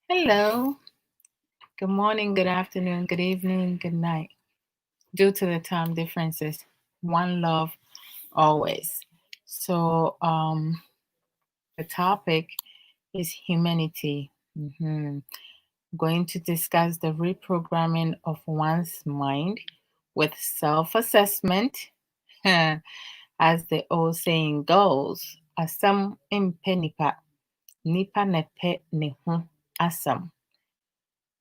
Hello, good morning, good afternoon, good evening, good night. Due to the time differences, one love always. So, the topic is humanity. Going to discuss the reprogramming of one's mind with self assessment. As the old saying goes, Asem Mp3 Nipa, Nipa Nepe Nehu Asem.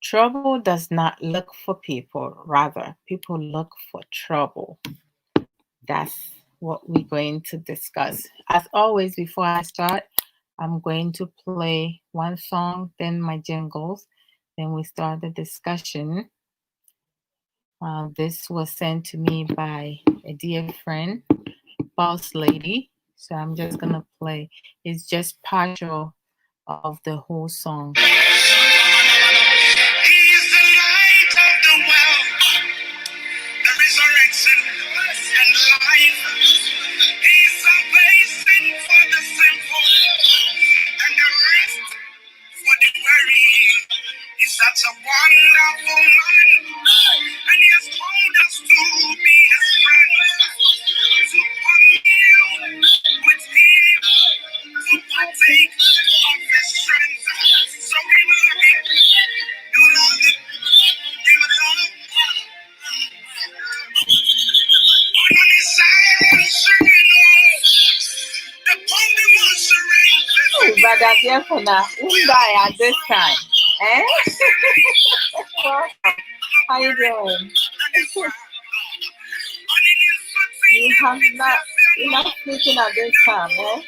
Trouble does not look for people, rather, people look for trouble. That's what we're going to discuss. As always, before I start, I'm going to play one song, then my jingles, then we start the discussion. This was sent to me by a dear friend, Boss Lady. So I'm just going to play. It's just partial of the whole song. He is the light of the world, the resurrection and life. He is salvation for the simple and the rest for the weary. He's such a wonderful man, and he has called us to be his friends, to commune with him, to partake of his strength. So we love him. You love him. You love him. On his side, oh, Brother Biafuna, who die at this time? Eh? Welcome. How you doing? You're not sleeping at this time, eh?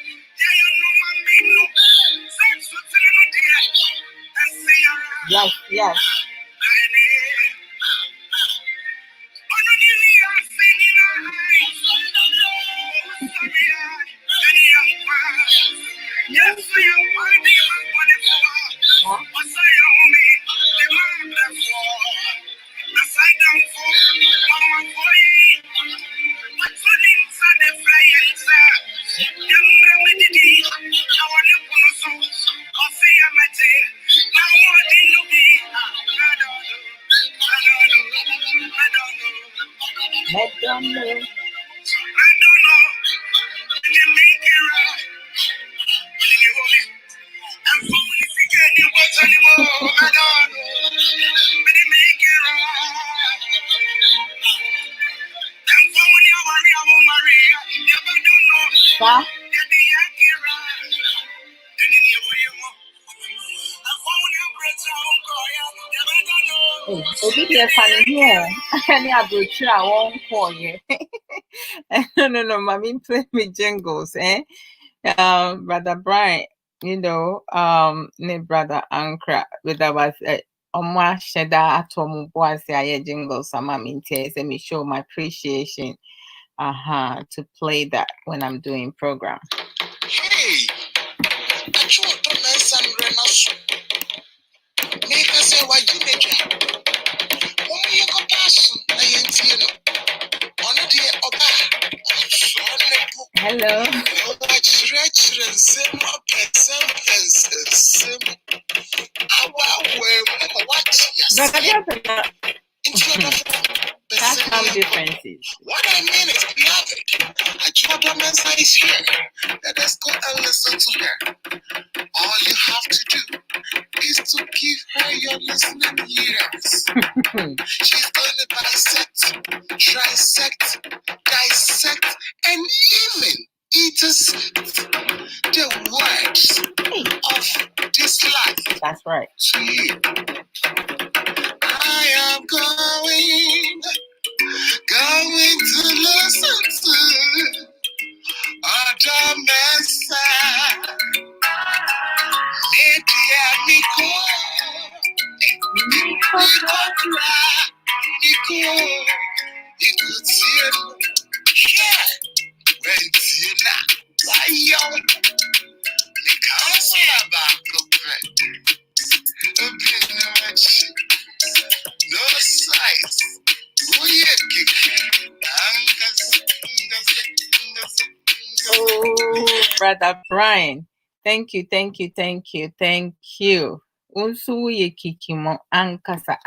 Yes, yes. No, mommy play me jingles, eh? Brother Brian, ne brother Ankra, with our Omwa Sheda Atomu Boise aye jingles, some minties, and me show my appreciation to play that when I'm doing program. Hey, Adwoa Odo Renaso. Make us say why you make it. Woman, you go pass, I ain't seen it. Honor the Oba. Hello. That's some differences. What I mean is, beloved, Adwoa Odo is here. Let us go and listen to her. All you have to do is to give her your listening ears. She's going to bisect, trisect, dissect, and even intersect the words of this life. That's right. To you. I am going to listen to Odo Mensah. No size. Oh, Brother Brian. Thank you. unsu ye kikimo ankasa.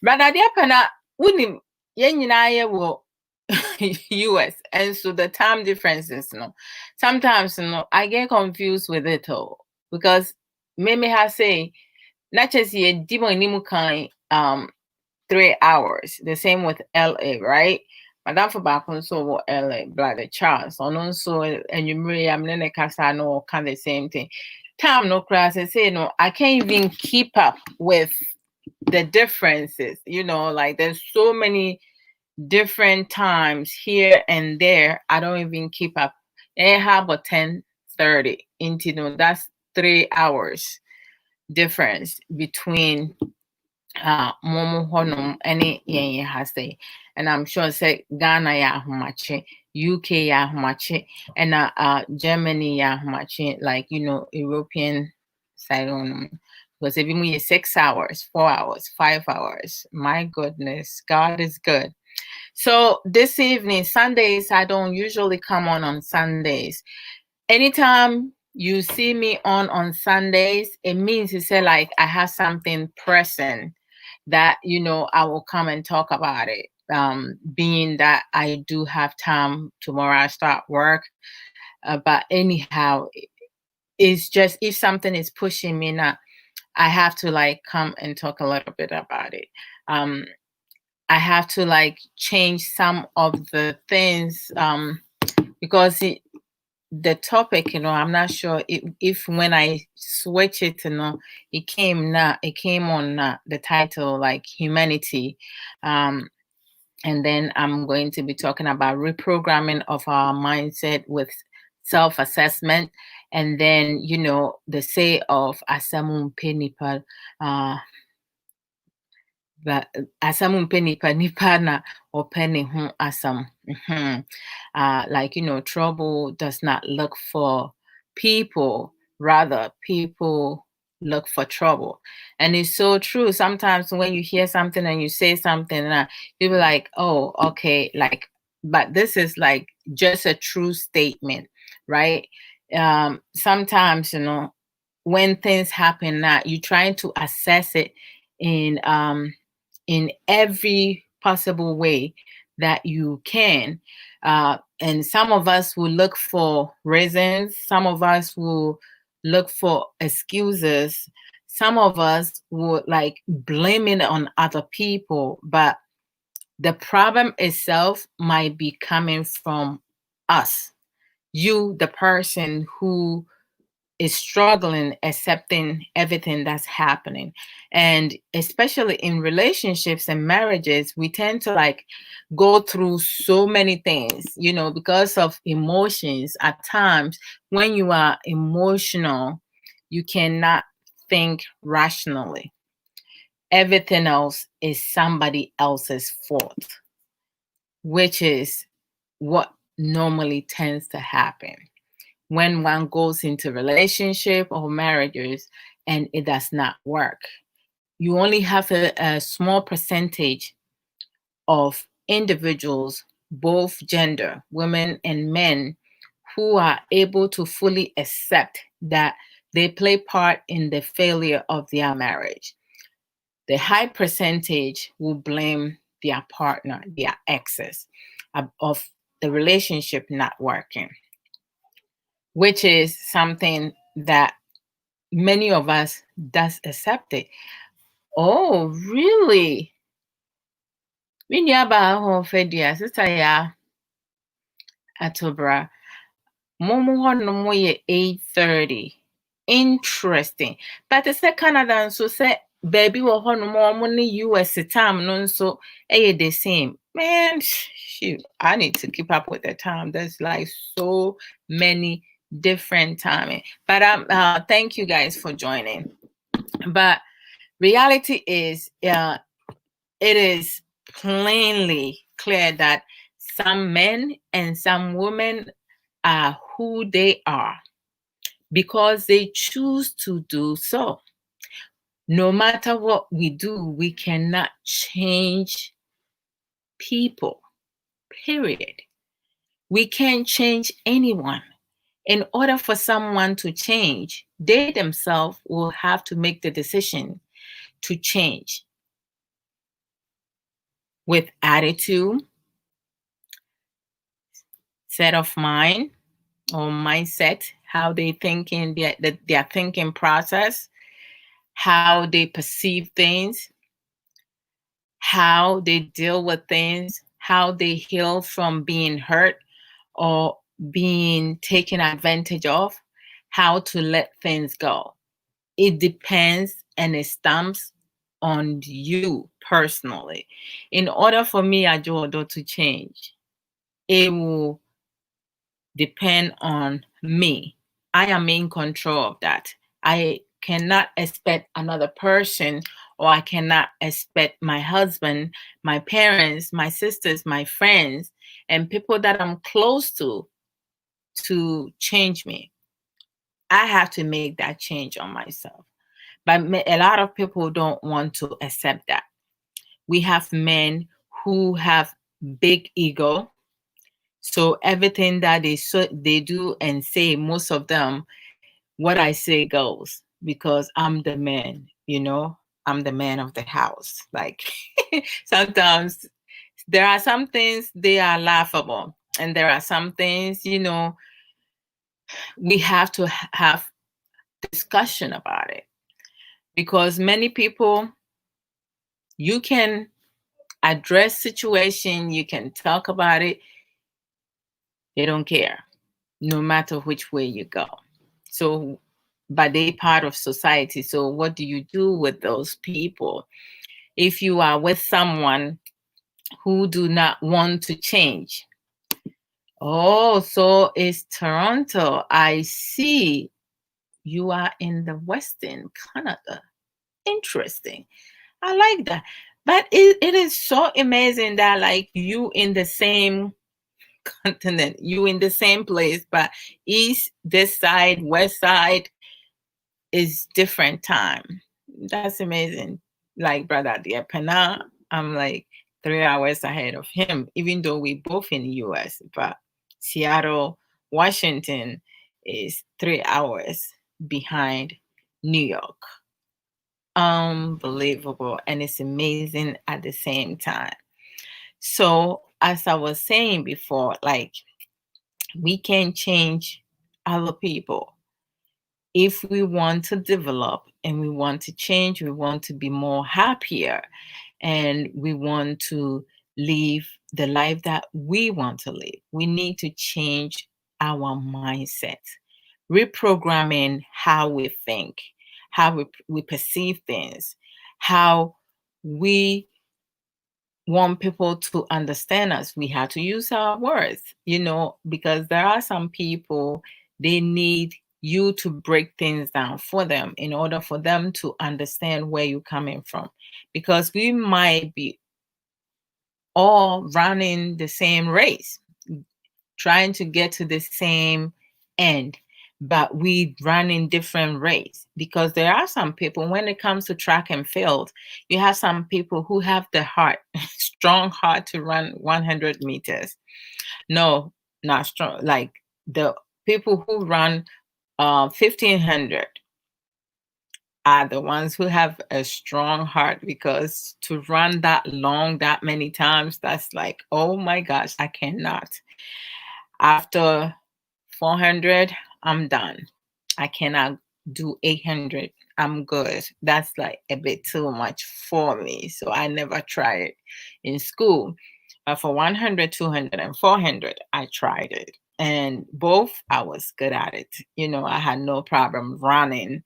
Brother Diapana, unim yenyina wo US, and so the time differences, sometimes I get confused with it all because Mimi has say not just ye demon kind 3 hours, the same with LA, right? Madam for back on so LA, Brother Charles, on also and you I'm in casa no kind the same thing. Time no class and say no, I can't even keep up with the differences, like there's so many different times here and there. I don't even keep up. I have a 10:30 into that's 3 hours difference between momo honum any yen has say, and I'm sure say Ghana ya humache, UK ya humache, and Germany ya humache, like European side on, because if you 6 hours, 4 hours, 5 hours, my goodness, God is good. So this evening, Sundays, I don't usually come on Sundays. Anytime you see me on Sundays, it means you say like I have something pressing that I will come and talk about it. Being that I do have time tomorrow, I start work. But anyhow, it's just if something is pushing me now, I have to like come and talk a little bit about it. I have to like change some of the things because the topic, I'm not sure if when I switch it, it came on the title like humanity. And then I'm going to be talking about reprogramming of our mindset with self-assessment. And then, the say of Asem Mp3 Nipa, but Asem Mp3 Nipa na opene hu asam. Like, trouble does not look for people, rather people look for trouble. And it's so true. Sometimes when you hear something and you say something, you'll be like, oh, okay, like, but this is like just a true statement, right? Sometimes, when things happen now, you're trying to assess it in every possible way that you can. And some of us will look for reasons. Some of us will look for excuses. Some of us will like blame it on other people. But the problem itself might be coming from us. You, the person who is struggling accepting everything that's happening. And especially in relationships and marriages, we tend to like go through so many things, because of emotions. At times when you are emotional, you cannot think rationally. Everything else is somebody else's fault, which is what normally tends to happen when one goes into relationship or marriages and it does not work. You only have a small percentage of individuals, both gender, women and men, who are able to fully accept that they play part in the failure of their marriage. The high percentage will blame their partner, their exes, of the relationship not working, which is something that many of us does accept it. Oh, really? Minyaba ho fedia sister ya atobra. Momo hono mo ye 8:30. Interesting. But the say Canada and so say baby wo hono mo ni US time no so the same. Man, shoot, I need to keep up with the time. There's like so many different timing. But thank you guys for joining. But reality is, it is plainly clear that some men and some women are who they are because they choose to do so. No matter what we do, we cannot change people, period. We can't change anyone. In order for someone to change, they themselves will have to make the decision to change with attitude, set of mind, or mindset, how they thinking, their thinking process, how they perceive things, how they deal with things, how they heal from being hurt or being taken advantage of, how to let things go. It depends and it stamps on you personally. In order for me, Adwoa Odo, to change, it will depend on me. I am in control of that. I cannot expect another person, or I cannot expect my husband, my parents, my sisters, my friends, and people that I'm close to change me. I have to make that change on myself. But a lot of people don't want to accept that. We have men who have big ego. So everything that they do and say, most of them, what I say goes, because I'm the man, I'm the man of the house. Like sometimes there are some things they are laughable, and there are some things, we have to have discussion about it, because many people, you can address situation, you can talk about it, they don't care, no matter which way you go. So, but they part of society. So what do you do with those people? If you are with someone who do not want to change? Oh, so it's Toronto. I see you are in the Western Canada. Interesting. I like that. But it is so amazing that, like, you in the same continent, you in the same place, but east, this side, west side is different time. That's amazing. Like brother Diapena, I'm like 3 hours ahead of him, even though we both in the US, but Seattle, Washington is 3 hours behind New York. Unbelievable. And it's amazing at the same time. So as I was saying before, like, we can change other people. If we want to develop and we want to change, we want to be more happier, and we want to live the life that we want to live, we need to change our mindset, reprogramming how we think, how we perceive things, how we want people to understand us. We have to use our words, because there are some people, they need you to break things down for them in order for them to understand where you're coming from. Because we might be all running the same race, trying to get to the same end, but we run in different races. Because there are some people, when it comes to track and field, you have some people who have the heart, strong heart to run 100 meters. No, not strong. Like the people who run 1500 are the ones who have a strong heart, because to run that long, that many times, that's like, oh my gosh, I cannot. After 400, I'm done. I cannot do 800. I'm good. That's like a bit too much for me. So I never tried it in school. But for 100, 200, and 400, I tried it. And both, I was good at it. I had no problem running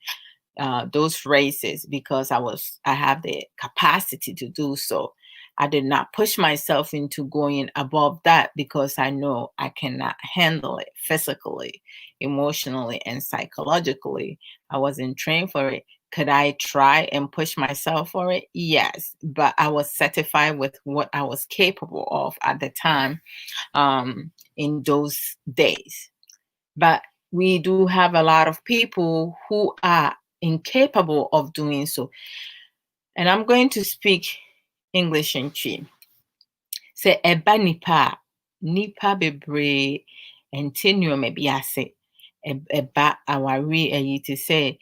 those races, because I have the capacity to do so. I did not push myself into going above that, because I know I cannot handle it physically, emotionally, and psychologically. I wasn't trained for it. Could I try and push myself for it? Yes, but I was satisfied with what I was capable of at the time, in those days. But we do have a lot of people who are incapable of doing so. And I'm going to speak English in Chi. Say eba nipa bebre enti nneoma bi ase. eba aware ayi te sɛ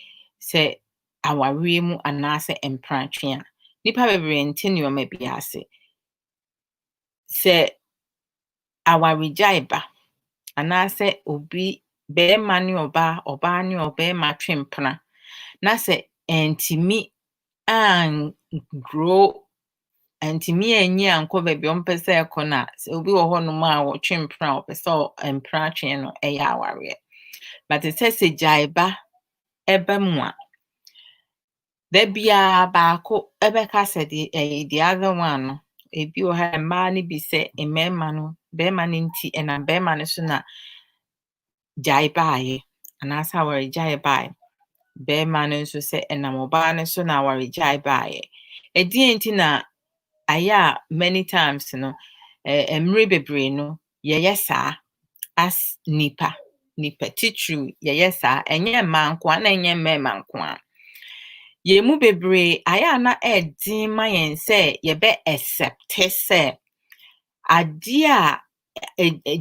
aware mu anaasɛ mpratwe a nipa bebree nte nneɛma bi ase. Sɛ aware gyae ba anaasɛ obi bɛrima ne ɔbaa ne ɔbɛrima twe mpena na sɛ ntumi grow ntumi anyi ankɔ baabi ɔmpɛ sɛ ɛkɔ na obi wɔ hɔnom a wɔtwe mpena a ɔpɛ sɛ mpratwe no ɛyɛ awareɛ. But sɛ gyae ba ɛba mu a da biara baako ɛbɛka sɛ the other one no ebi wɔ ha mmaa no bi sɛ bɛrima no nti ɛna bɛrima no so na gyae baayɛ anaasɛ aware gyae baayɛ. Bɛrima no nso sɛ ɛnam ɔbaa no so na aware gyae baayɛ. Ɛdeɛn nti na ayɛ a many times no mmere bebree no yɛyɛ saa as nipa titiri yɛyɛ saa ɛnyɛ mmaa nko a na ɛnyɛ mmarima nko a. Yɛn mu bebree ayɛ a na ɛden ma yɛn sɛ yɛbɛ accept sɛ adeɛ a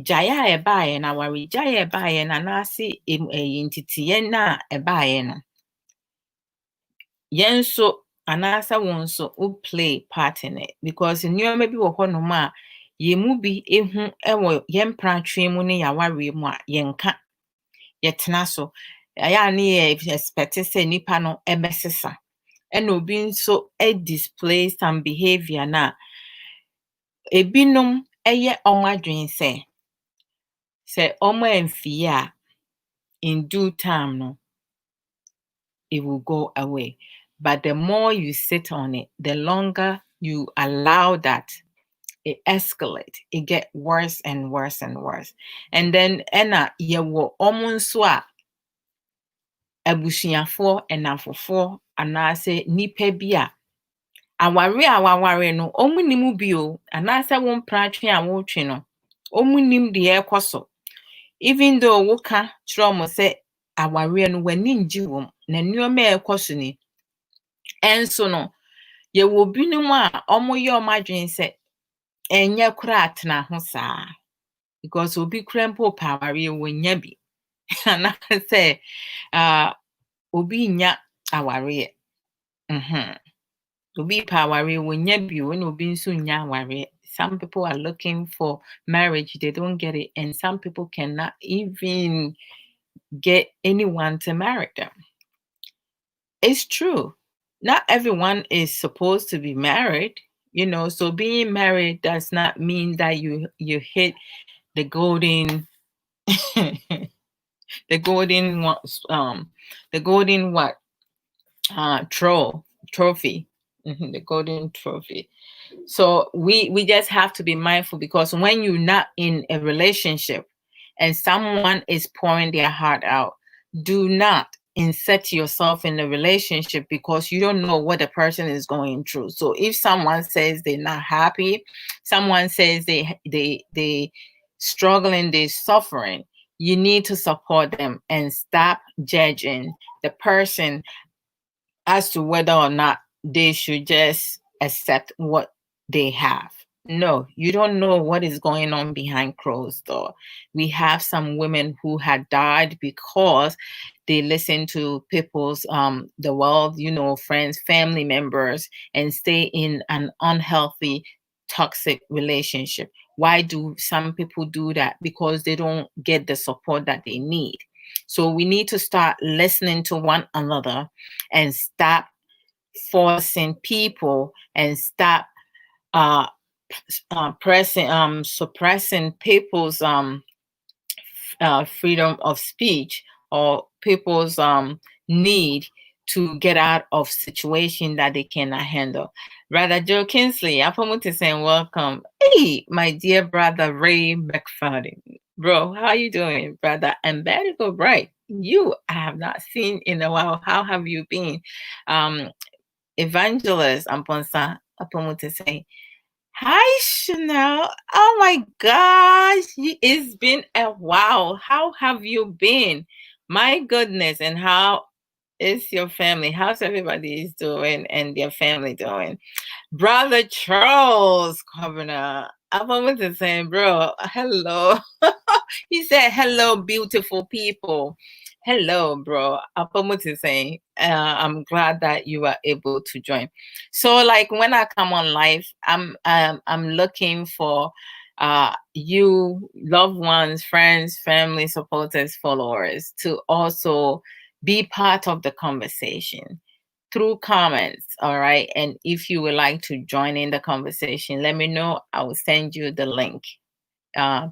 gyae a ɛbaayɛ na aware gyae a ɛbaayɛ na anaasɛ ntiteɛ na ɛbaayɛ no yɛn nso anaasɛ wɔn nso wo play part in it because nneɛma bi wɔ hɔnom a yɛn mu bi ehu ɛwɔ yɛn mpratwe mu ne yɛawareɛ mu a yɛnka yɛtena so ayɛ a ne yɛ expect sɛ nipa no ɛbɛsesa ɛna obi nso display some behavior na ebinom ɛyɛ ɔmo adwene sɛ ɔmo amfie a in due time no it will go away. But the more you sit on it, the longer you allow that it escalate, it get worse and worse and worse. And then yewo omo nso a abusuafoɔ ɛnafofoɔ anaasɛ nipa bi a aware no ɔmo nim bi o anaasɛ wo mpratwe a wotwe no ɔmo nim deɛ ɛkɔ so. Even though woka kyerɛ ɔmo sɛ aware no w'ani ngye wom na nneɛma ɛkɔ so ni ɛnso no yɛwɔ binom a ɔmo yɛ ɔmo adwene sɛ ɛnyɛ kora atena ho saa because obi kora mpo pɛ aware wɔnya bi anaasɛ obi nya aware obi pɛ aware wɔnya bi when obi nso nya aware. Some people are looking for marriage, they don't get it, and some people cannot even get anyone to marry them. It's true. Not everyone is supposed to be married, so being married does not mean that you hit the golden the golden trophy. The golden trophy. So we just have to be mindful because when you're not in a relationship and someone is pouring their heart out, do not insert yourself in a relationship because you don't know what the person is going through. So if someone says they're not happy, someone says they struggling, they're suffering, you need to support them and stop judging the person as to whether or not they should just accept what they have. No, you don't know what is going on behind closed door. We have some women who had died because they listened to people's the world, friends, family members, and stay in an unhealthy, toxic relationship. Why do some people do that? Because they don't get the support that they need. So we need to start listening to one another and stop forcing people and stop suppressing people's freedom of speech or people's need to get out of situation that they cannot handle. Brother Joe Kinsley, I'm saying welcome. Hey, my dear brother Ray McFadden. Bro, how you doing, brother? And better go bright. You I have not seen in a while. How have you been? Evangelist Amponsa Apomuti saying, hi Chanel. Oh my gosh, it's been a while. How have you been? My goodness. And how is your family? How's everybody is doing and their family doing? Brother Charles Governor Apomuti saying, bro, hello. He said, hello, beautiful people. Hello, bro. Apomut is saying, I'm glad that you are able to join. So, like when I come on live, I'm looking for you, loved ones, friends, family, supporters, followers, to also be part of the conversation through comments. All right. And if you would like to join in the conversation, let me know. I will send you the link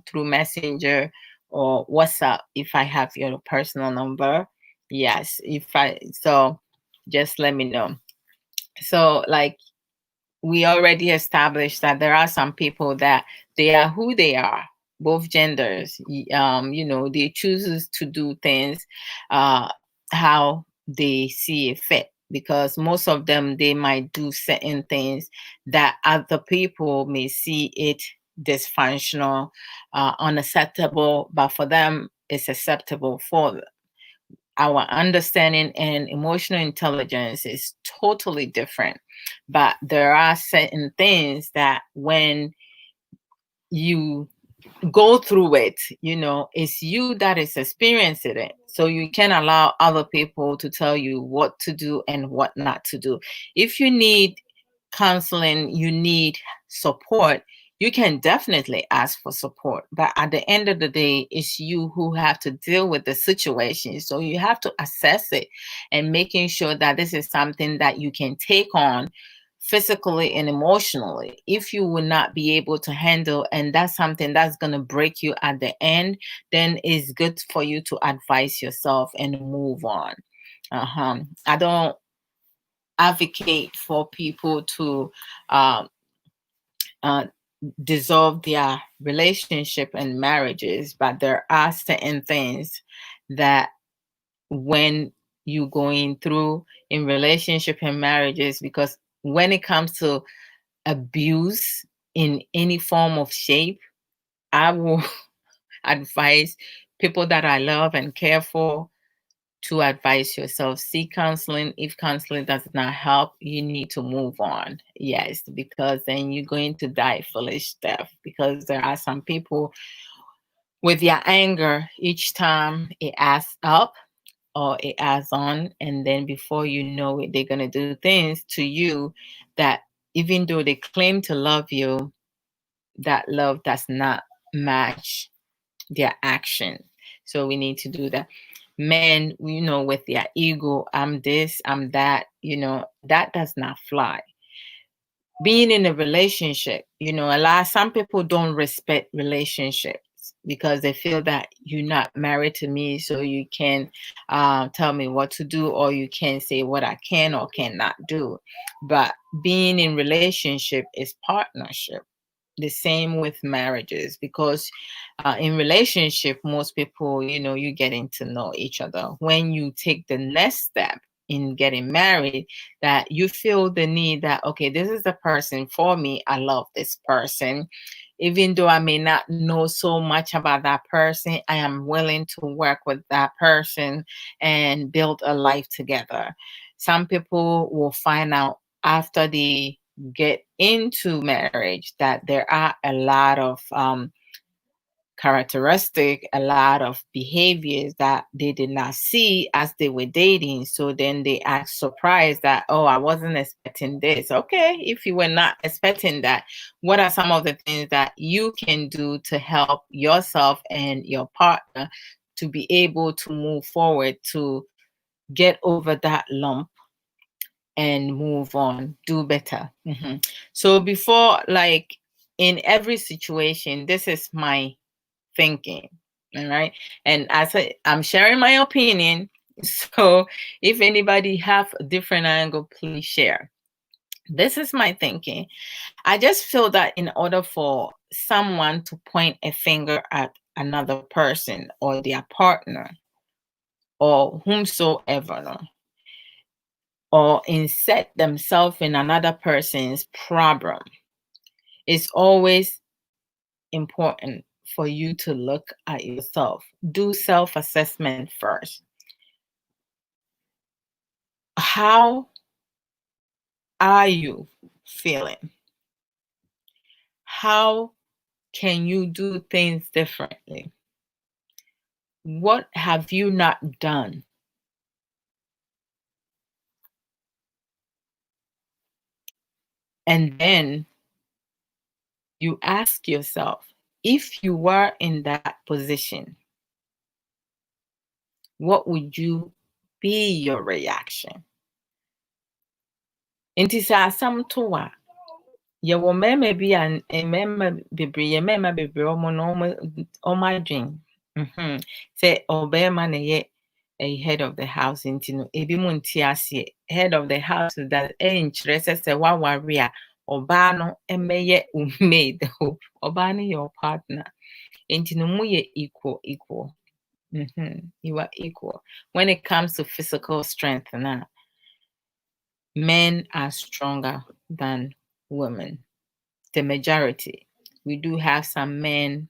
through Messenger or WhatsApp if I have your personal number. Yes. So just let me know. So, like, we already established that there are some people that they are who they are, both genders. They chooses to do things how they see it fit, because most of them, they might do certain things that other people may see it dysfunctional, unacceptable, but for them it's acceptable. For our understanding and emotional intelligence is totally different. But there are certain things that when you go through it, it's you that is experiencing it. So you can allow other people to tell you what to do and what not to do. If you need counseling, you need support, you can definitely ask for support. But at the end of the day, it's you who have to deal with the situation. So you have to assess it and making sure that this is something that you can take on physically and emotionally. If you will not be able to handle, and that's something that's going to break you at the end, then it's good for you to advise yourself and move on. I don't advocate for people to uh, dissolve their relationship and marriages, but there are certain things that when you going through in relationship and marriages, because when it comes to abuse in any form of shape, I will advise people that I love and care for to advise yourself. Seek counseling. If counseling does not help, you need to move on. Yes, because then you're going to die foolish death. Because there are some people with their anger, each time it adds up or it adds on, and then before you know it, they're going to do things to you that, even though they claim to love you, that love does not match their action. So we need to do that. Men, with their ego, I'm this, I'm that, that does not fly. Being in a relationship, some people don't respect relationships because they feel that you're not married to me, so you can tell me what to do, or you can say what I can or cannot do. But being in relationship is partnership. The same with marriages, because in relationship, most people, you're getting to know each other. When you take the next step in getting married, that you feel the need that, okay, this is the person for me. I love this person. Even though I may not know so much about that person, I am willing to work with that person and build a life together. Some people will find out after they get into marriage that there are a lot of a lot of behaviors that they did not see as they were dating. So then they act surprised that, oh, I wasn't expecting this. Okay, if you were not expecting that, what are some of the things that you can do to help yourself and your partner to be able to move forward, to get over that lump and move on, do better? So before, like, in every situation, this is my thinking. All right. And as I'm sharing my opinion. So if anybody have a different angle, please share. This is my thinking. I just feel that in order for someone to point a finger at another person or their partner or whomsoever, no, or insert themselves in another person's problem, it's always important for you to look at yourself. Do self-assessment first. How are you feeling? How can you do things differently? What have you not done? And then you ask yourself, if you were in that position, what would you be your reaction? Nti sɛ asɛm to a, yɛwɔ mmarima bi a mmarima bebree ɔmo no ɔmo adwen. Sɛ ɔbarima na ɛyɛ head of the house nti no ebi mo nte aseɛ. Head of the house that ɛnkyerɛ sɛ waware a ɔbaa no ɛmɛyɛ maid. Ɔbaa no yɛ your partner. Nti no mo yɛ equal. You are equal. When it comes to physical strength now, men are stronger than women. The majority. We do have some men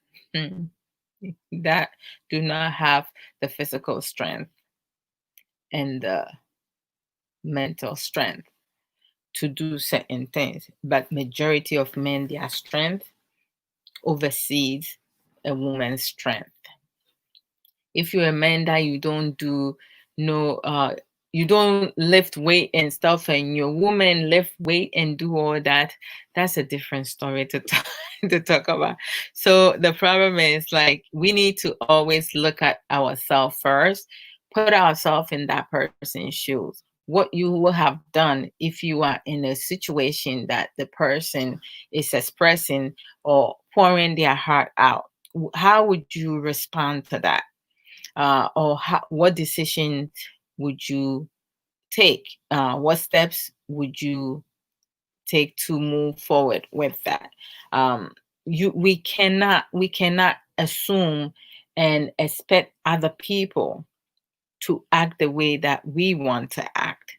that do not have the physical strength and the mental strength to do certain things. But majority of men, their strength oversees a woman's strength. If you're a man that you don't do you don't lift weight and stuff, and your woman lift weight and do all that, that's a different story to talk about. So the problem is, like, we need to always look at ourselves first, put ourselves in that person's shoes. What you will have done if you are in a situation that the person is expressing or pouring their heart out. How would you respond to that? What decisions would you take? What steps would you take to move forward with that? We cannot assume and expect other people to act the way that we want to act,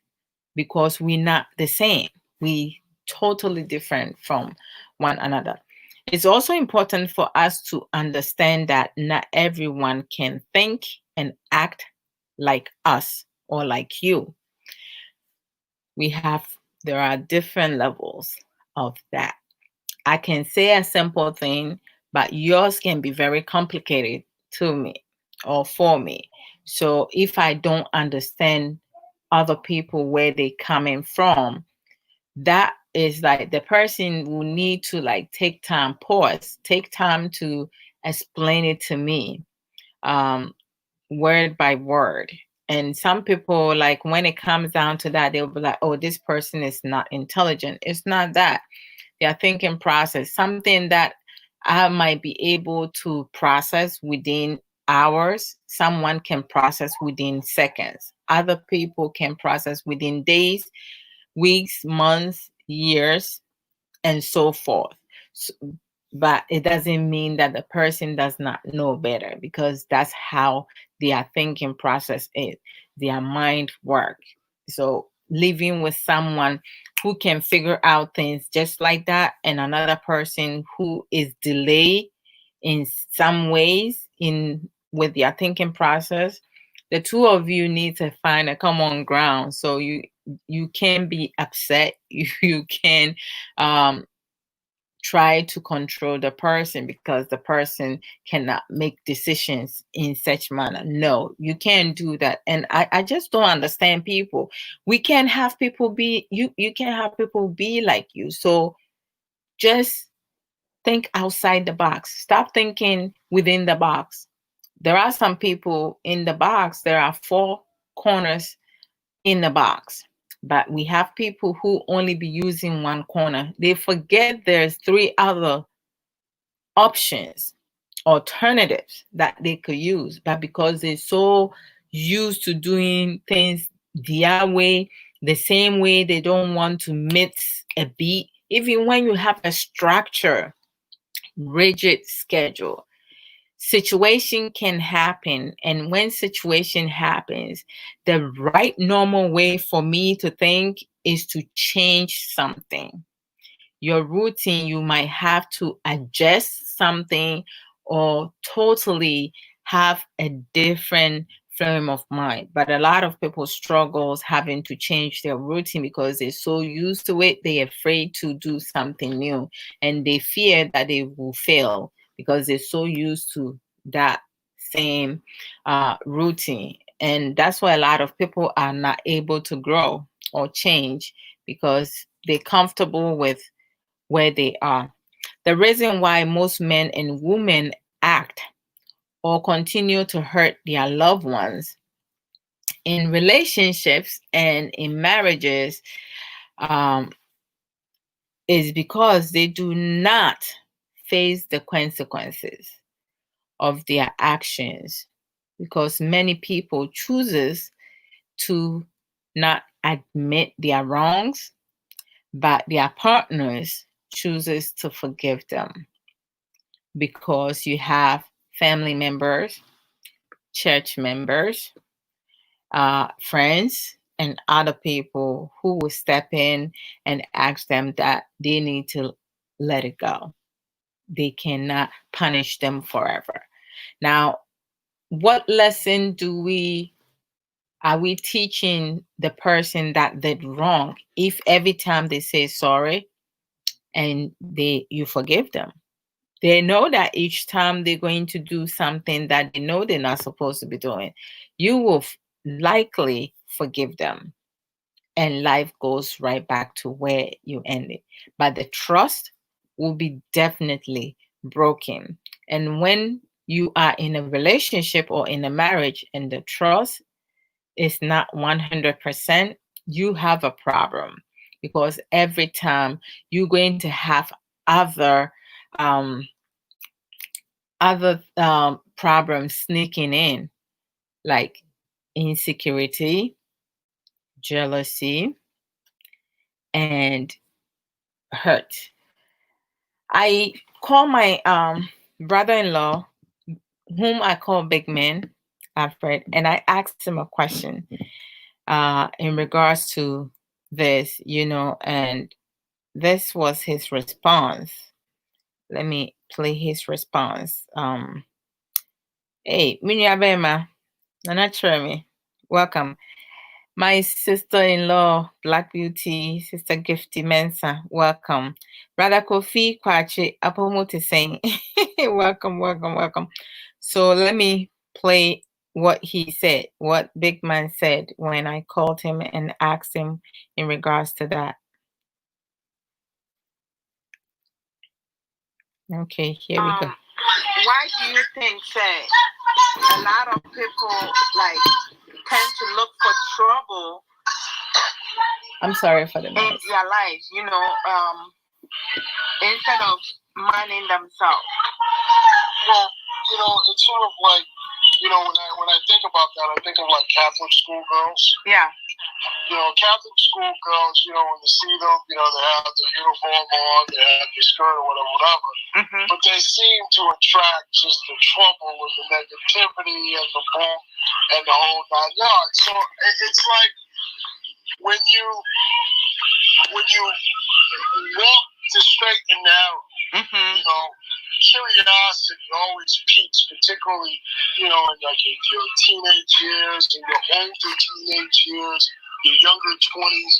because we're not the same. We totally different from one another. It's also important for us to understand that not everyone can think and act like us or like you. There are different levels of that. I can say a simple thing, but yours can be very complicated to me or for me. So if I don't understand other people, where they coming from, that is like the person will need to like take time to explain it to me, word by word. And some people, like, when it comes down to that, they'll be like, oh, this person is not intelligent. It's not that. Their thinking process, something that I might be able to process within hours, someone can process within seconds. Other people can process within days, weeks, months, years, and so forth. But it doesn't mean that the person does not know better, because that's how their thinking process is, their mind work. So living with someone who can figure out things just like that, and another person who is delayed in some ways with their thinking process, the two of you need to find a common ground. So you can be upset, you can try to control the person because the person cannot make decisions in such manner. No, you can't do that. And I just don't understand people. We can't have people be you can't have people be like you. So just think outside the box. Stop thinking within the box. There are some people in the box. There are 4 corners in the box. But we have people who only be using one corner. They forget there's 3 other options, alternatives that they could use. But because they're so used to doing things their way, the same way, they don't want to miss a beat. Even when you have a structure, rigid schedule, situation can happen. And when situation happens, the right normal way for me to think is to change something. Your routine, you might have to adjust something or totally have a different frame of mind. But a lot of people struggles having to change their routine because they're so used to it. They're afraid to do something new, and they fear that they will fail because they're so used to that same routine. And that's why a lot of people are not able to grow or change, because they're comfortable with where they are. The reason why most men and women act or continue to hurt their loved ones in relationships and in marriages is because they do not face the consequences of their actions, because many people chooses to not admit their wrongs, but their partners chooses to forgive them, because you have family members, church members, friends, and other people who will step in and ask them that they need to let it go. They cannot punish them forever. Now, what lesson are we teaching the person that did wrong if every time they say sorry and you forgive them? They know that each time they're going to do something that they know they're not supposed to be doing, you will likely forgive them, and life goes right back to where you ended. But the trust will be definitely broken. And when you are in a relationship or in a marriage and the trust is not 100%, you have a problem, because every time you're going to have other problems sneaking in, like insecurity, jealousy, and hurt. I call my brother-in-law, whom I call Big Man, Alfred, and I asked him a question in regards to this, and this was his response. Let me play his response. Hey, Minya Bema, Nana Cheremi, welcome. My sister-in-law, Black Beauty, Sister Gifty Mensa, welcome. Brother Kofi Kwachi, Apomote saying, welcome. So let me play what he said, what Big Man said when I called him and asked him in regards to that. Okay, here we go. Why do you think, say, a lot of people tend to look for trouble? I'm sorry for the noise. In their lives, instead of minding themselves. Well, it's sort of like, when I think about that, I think of like Catholic schoolgirls. Yeah. Catholic schoolgirls, when you see them, they have their uniform on, they have their skirt or whatever. Mm-hmm. But they seem to attract just the trouble and the negativity and the boom and the whole 9 yards. So it's like when you walk the straight and narrow, curiosity always peaks, particularly, in like your teenage years and your older teenage years, your younger 20s.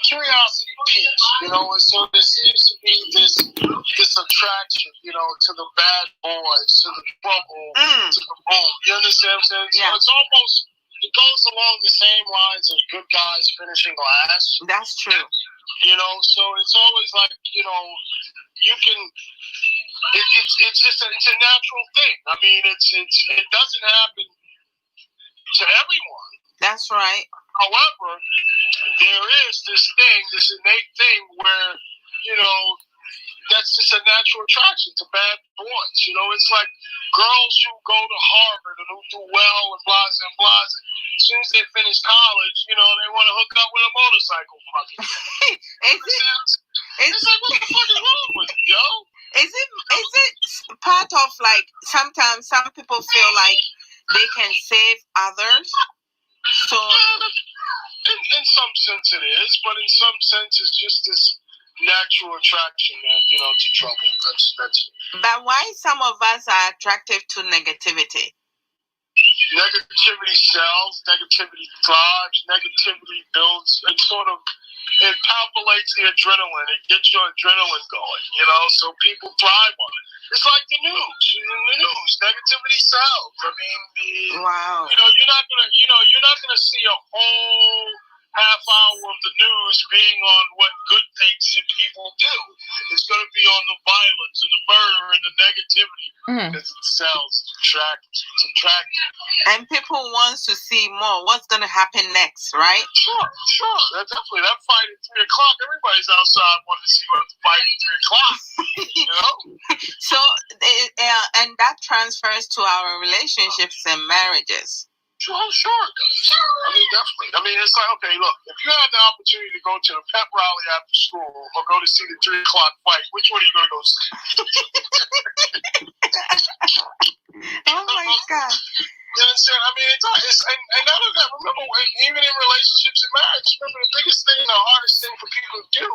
Curiosity peaks, and so there seems to be this attraction, to the bad boys, to the trouble, to the boom. You understand what I'm saying? Yeah. So it goes along the same lines as good guys finishing last. That's true. So it's always like, you can. It's a natural thing. I mean, it doesn't happen to everyone. That's right. However, there is this innate thing where, that's just a natural attraction to bad boys. It's like girls who go to Harvard and who do well and blah, and blah. As soon as they finish college, they want to hook up with a motorcycle. It's like, what the fuck is wrong with you, yo? Is it part of sometimes some people feel like they can save others? So in some sense it is, but in some sense it's just this natural attraction, to trouble. That's it. But why some of us are attracted to negativity? Negativity sells, negativity thrives, negativity builds, and sort of it palpitates the adrenaline. It gets your adrenaline going, so people thrive on it. It's like the news. In the news, negativity sells. I mean, wow. You're not gonna see a whole half hour of the news being on what good things that people do. It's going to be on the violence and the murder and the negativity because it sells. It's attractive. And people want to see more. What's going to happen next, right? Sure. Definitely. That fight at 3 o'clock, everybody's outside wanting to see what the fight at 3 o'clock. So, and that transfers to our relationships and marriages. Sure it does. I mean, definitely. I mean, it's like, okay, look, if you have the opportunity to go to a pep rally after school or go to see the 3 o'clock fight, which one are you going to go see? Oh, my God. You know what I'm saying? I mean, and none of that, remember, even in relationships and marriage, remember the biggest thing, the hardest thing for people to do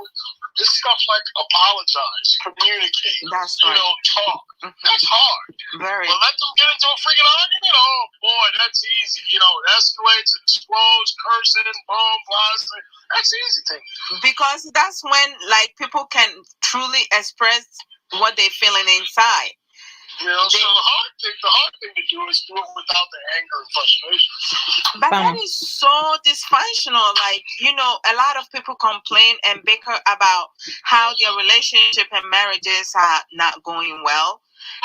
is stuff like apologize, communicate, that's right. Talk. That's hard. Very. But let them get into a freaking argument? Oh, boy, that's easy. It escalates, it explodes, cursing, boom, blah. That's easy thing. Because that's when, people can truly express what they're feeling inside. So the hard thing to do is do it without the anger and frustration. But that is so dysfunctional. A lot of people complain and bicker about how their relationship and marriages are not going well.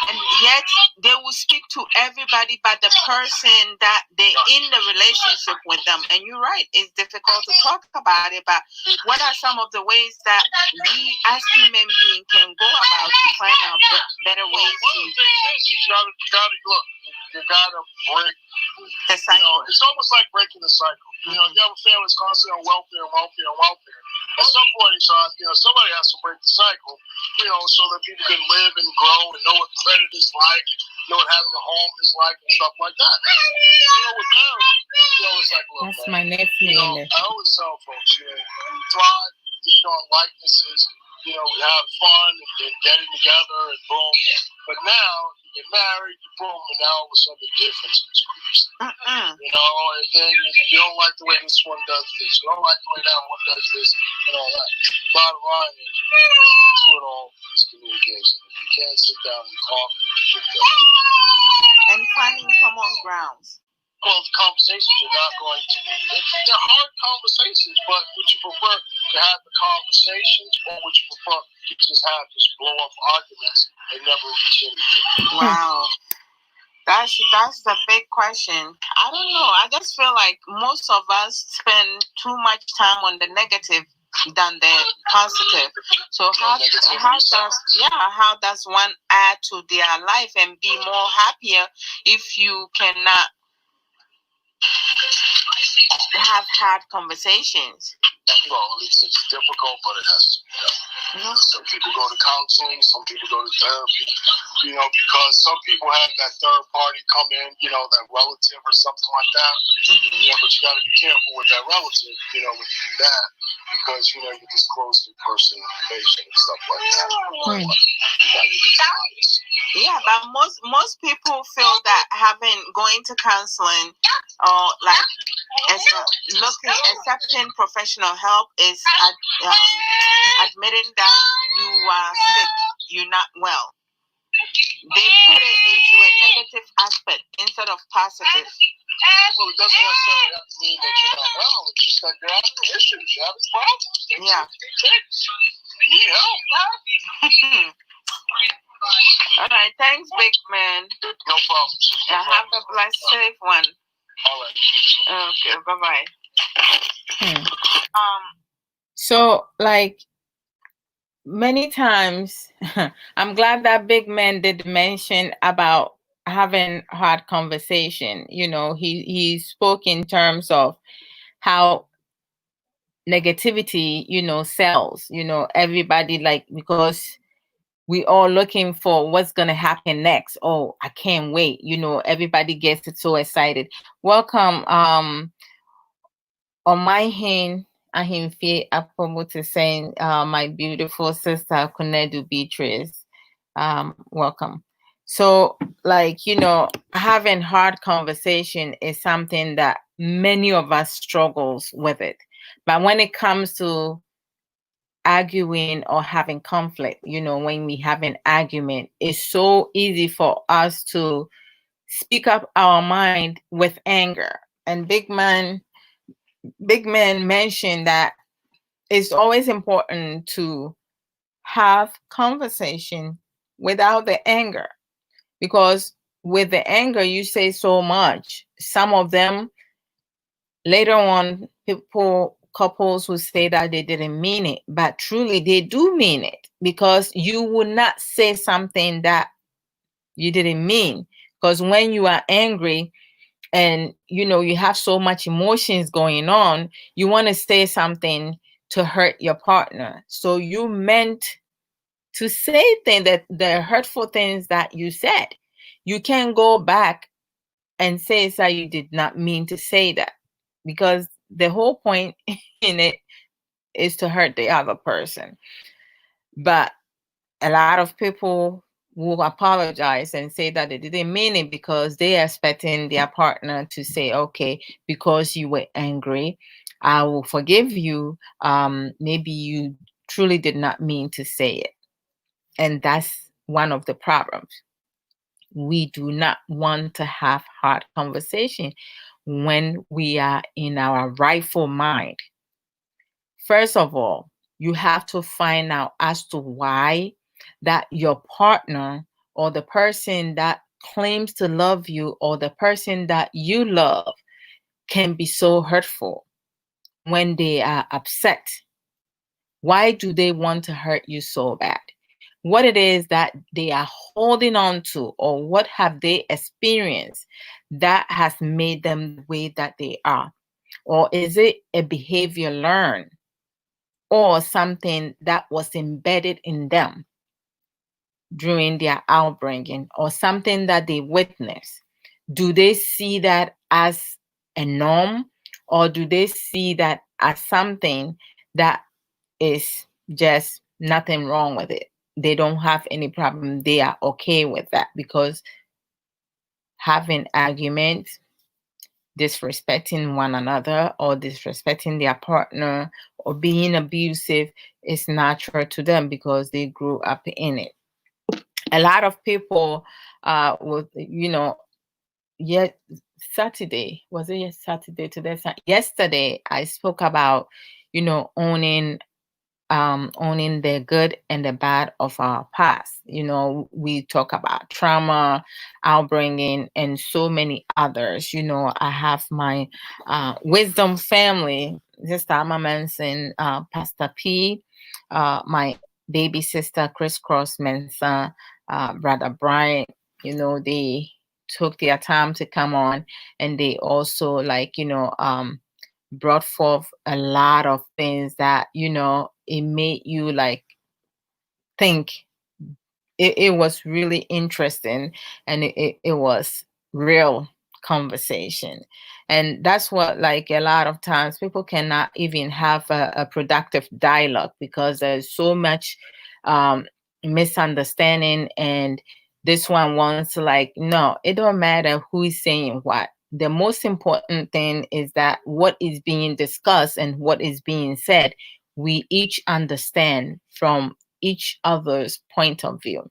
And yet they will speak to everybody but the person that they're in the relationship with them. And you're right, it's difficult to talk about it, but what are some of the ways that we as human beings can go about to find out better ways to... You gotta break the cycle. It's almost like breaking the cycle. You have a family that's constantly on welfare. At some point in time, somebody has to break the cycle, so that people can live and grow and know what credit is like, and know what having a home is like, and stuff like that. With marriage, it's like, look, that's my nephew. I always tell folks, thrive, eat on likenesses. We have fun and getting together and boom. But now you get married, you boom, and now all of a sudden the differences creeps. And then you don't like the way this one does this. You don't like the way that one does this, and all that. The bottom line is, do it all is communication. You can't sit down and talk. And finding common grounds. Well, the conversations are not going to be... They're hard conversations, but would you prefer to have the conversations, or would you prefer to just have just blow-up arguments and never reach anything? Wow. That's the big question. I don't know. I just feel like most of us spend too much time on the negative than the positive. So how does one add to their life and be more happier if you cannot have hard conversations? Well, at least it's difficult, but it has to be done. Some people go to counseling, some people go to therapy, because some people have that third party come in, that relative or something like that. But you got to be careful with that relative, when you do that, because, you disclose the personal information and stuff like that. You got to be honest. Yeah, but most people feel that going to counseling or accepting professional help is admitting that you are sick, you're not well. They put it into a negative aspect instead of positive. Well, it doesn't necessarily have to mean that you're not well. It's just that you're having issues, you're having problems. You need help. All right, thanks, big man. No problem. Have a blessed, safe one. All right. Okay, bye-bye. So, many times, I'm glad that big man did mention about having hard conversation. He spoke in terms of how negativity, sells. Everybody because we all looking for what's going to happen next. Oh, I can't wait. Everybody gets it so excited. Welcome. On my hand, Ahimfi Apomutu saying, my beautiful sister, Kunedu Beatrice. Welcome. So, having hard conversation is something that many of us struggles with it. But when it comes to arguing or having conflict, when we have an argument, it's so easy for us to speak up our mind with anger. And big man mentioned that it's always important to have conversation without the anger, because with the anger you say so much. Some of them later on, couples will say that they didn't mean it, but truly they do mean it, because you would not say something that you didn't mean. Because when you are angry and you have so much emotions going on, you want to say something to hurt your partner. So you meant to say things, that the hurtful things that you said. You can go back and say that you did not mean to say that, because the whole point in it is to hurt the other person. But a lot of people will apologize and say that they didn't mean it, because they're expecting their partner to say, okay, because you were angry, I will forgive you. Maybe you truly did not mean to say it. And that's one of the problems. We do not want to have hard conversation when we are in our rightful mind. First of all, you have to find out as to why that your partner or the person that claims to love you or the person that you love can be so hurtful when they are upset. Why do they want to hurt you so bad? What it is that they are holding on to, or what have they experienced that has made them the way that they are? Or is it a behavior learned, or something that was embedded in them during their outbringing, or something that they witnessed? Do they see that as a norm, or do they see that as something that is just nothing wrong with it? They don't have any problem. They are okay with that, because having arguments, disrespecting one another, or disrespecting their partner, or being abusive is natural to them, because they grew up in it. A lot of people would, yet Saturday, was it Saturday today? Yesterday, I spoke about, owning the good and the bad of our past. We talk about trauma, outbringing, and so many others. I have my wisdom family, Sister Amma Manson, Pastor P, my baby sister Crisscross Mensa, Brother Brian. They took their time to come on, and they also brought forth a lot of things that it made you think. It was really interesting, and it was real conversation. And that's what, a lot of times, people cannot even have a productive dialogue, because there's so much misunderstanding. And this one wants to, no, it don't matter who is saying what. The most important thing is that what is being discussed and what is being said, we each understand from each other's point of view.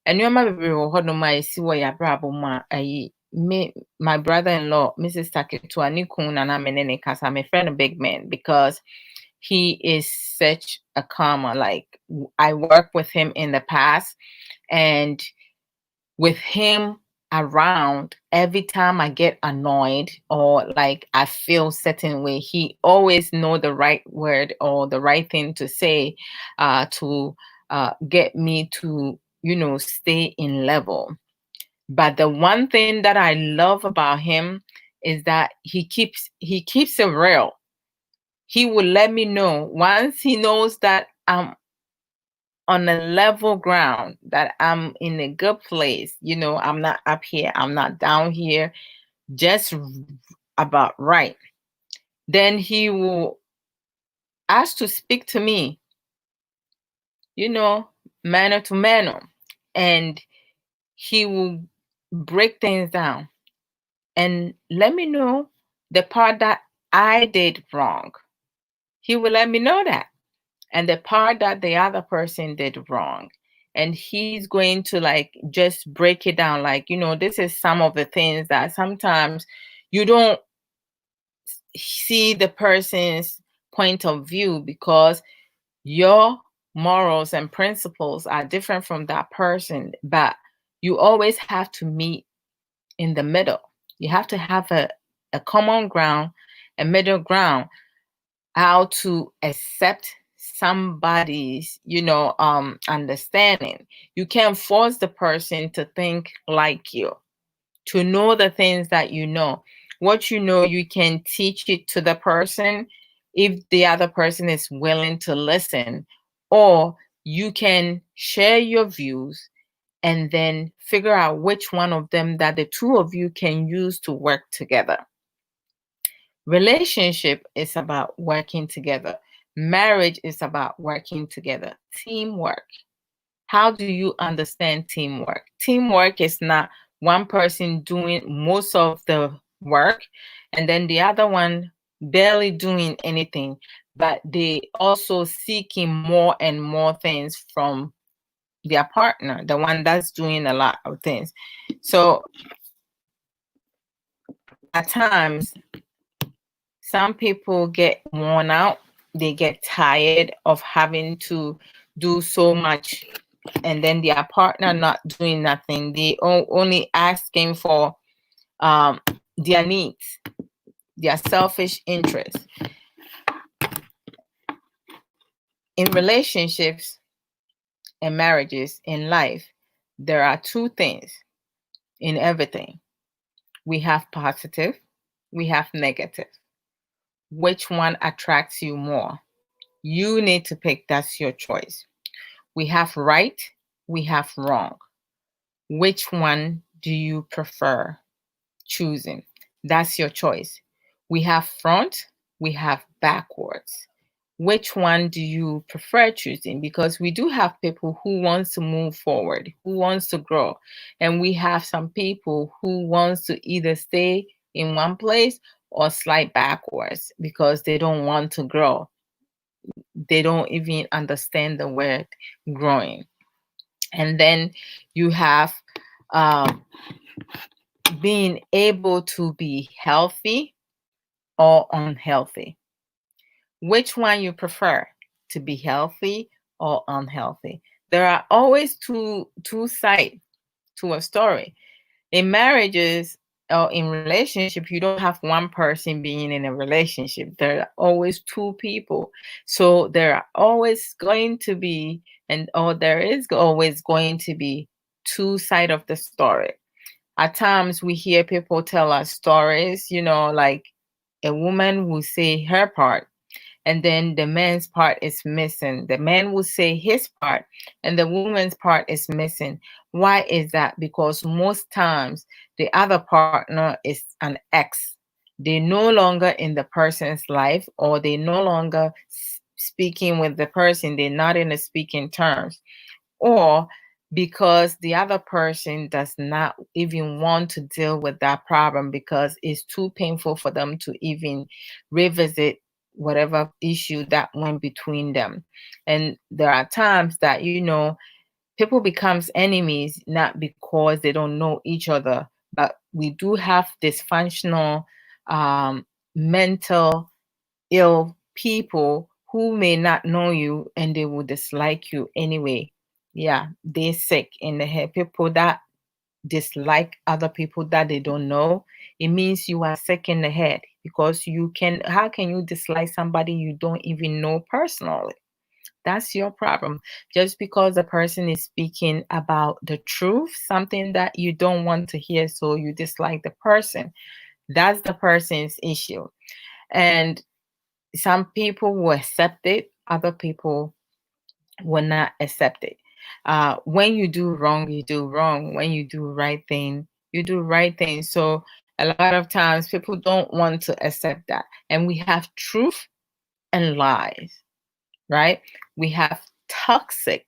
And you me, my brother-in-law, Mrs. Taketua Nikun, and I'm in Kasa, my friend, a big man, because he is such a calmer. I worked with him in the past, and with him around, every time I get annoyed or I feel certain way, he always know the right word or the right thing to say to get me to stay in level. But the one thing that I love about him is that he keeps it real. He will let me know once he knows that I'm on a level ground, that I'm in a good place. I'm not up here, I'm not down here, just about right. Then he will ask to speak to me, manner to manner. And he will break things down and let me know the part that I did wrong. he will let me know that. And the part that the other person did wrong. And he's going to like just break it down. Like, this is some of the things that sometimes you don't see the person's point of view because your morals and principles are different from that person. But you always have to meet in the middle. You have to have a common ground, a middle ground, how to accept somebody's understanding. You can't force the person to think like you, to know the things that you know. What you know, you can teach it to the person if the other person is willing to listen, or you can share your views and then figure out which one of them that the two of you can use to work together. Relationship is about working together. Marriage is about working together. Teamwork. How do you understand teamwork? Teamwork is not one person doing most of the work and then the other one barely doing anything, but they also seeking more and more things from their partner, the one that's doing a lot of things. So at times, some people get worn out. They get tired of having to do so much and then their partner not doing nothing. They only asking for their needs, their selfish interests. In relationships and marriages, in life, there are two things in everything. We have positive, we have negative. Which one attracts you more? You need to pick, that's your choice. We have right, we have wrong. Which one do you prefer choosing? That's your choice. We have front, we have backwards. Which one do you prefer choosing? Because we do have people who wants to move forward, who wants to grow. And we have some people who wants to either stay in one place or slide backwards because they don't want to grow. They don't even understand the word growing. And then you have being able to be healthy or unhealthy. Which one you prefer, to be healthy or unhealthy? There are always two sides to a story. In marriages or in relationship, you don't have one person being in a relationship. There are always two people. So there are always going to be, there is always going to be two sides of the story. At times we hear people tell us stories, like a woman will say her part and then the man's part is missing. The man will say his part and the woman's part is missing. Why is that? Because most times the other partner is an ex. They're no longer in the person's life, or they no longer speaking with the person. They're not in the speaking terms. Or because the other person does not even want to deal with that problem because it's too painful for them to even revisit whatever issue that went between them. And there are times that, people becomes enemies not because they don't know each other, but we do have dysfunctional mental ill people who may not know you and they will dislike you anyway. Yeah, they're sick in the head. People that dislike other people that they don't know, it means you are sick in the head, because how can you dislike somebody you don't even know personally? That's your problem. Just because the person is speaking about the truth, something that you don't want to hear, so you dislike the person. That's the person's issue. And some people will accept it, other people will not accept it. When you do wrong, you do wrong. When you do right thing, you do right thing. So a lot of times people don't want to accept that. And we have truth and lies, right? We have toxic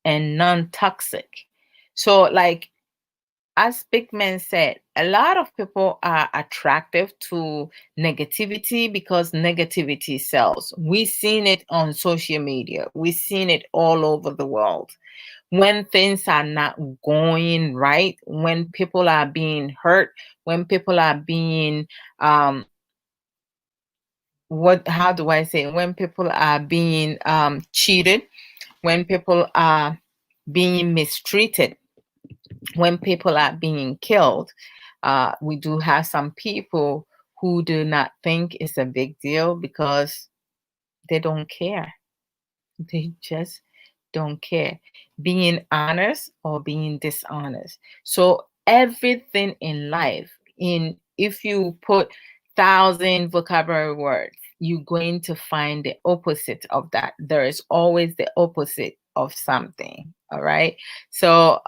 and non-toxic. So like as Big Man said, a lot of people are attractive to negativity because negativity sells. We've seen it on social media. We've seen it all over the world. When things are not going right, when people are being hurt, when people are being how do I say, when people are being cheated, when people are being mistreated, when people are being killed, we do have some people who do not think it's a big deal because they don't care. They just don't care. Being honest or being dishonest. So everything in life, in if you put 1,000 vocabulary words, you're going to find the opposite of that. There is always the opposite of something. All right. So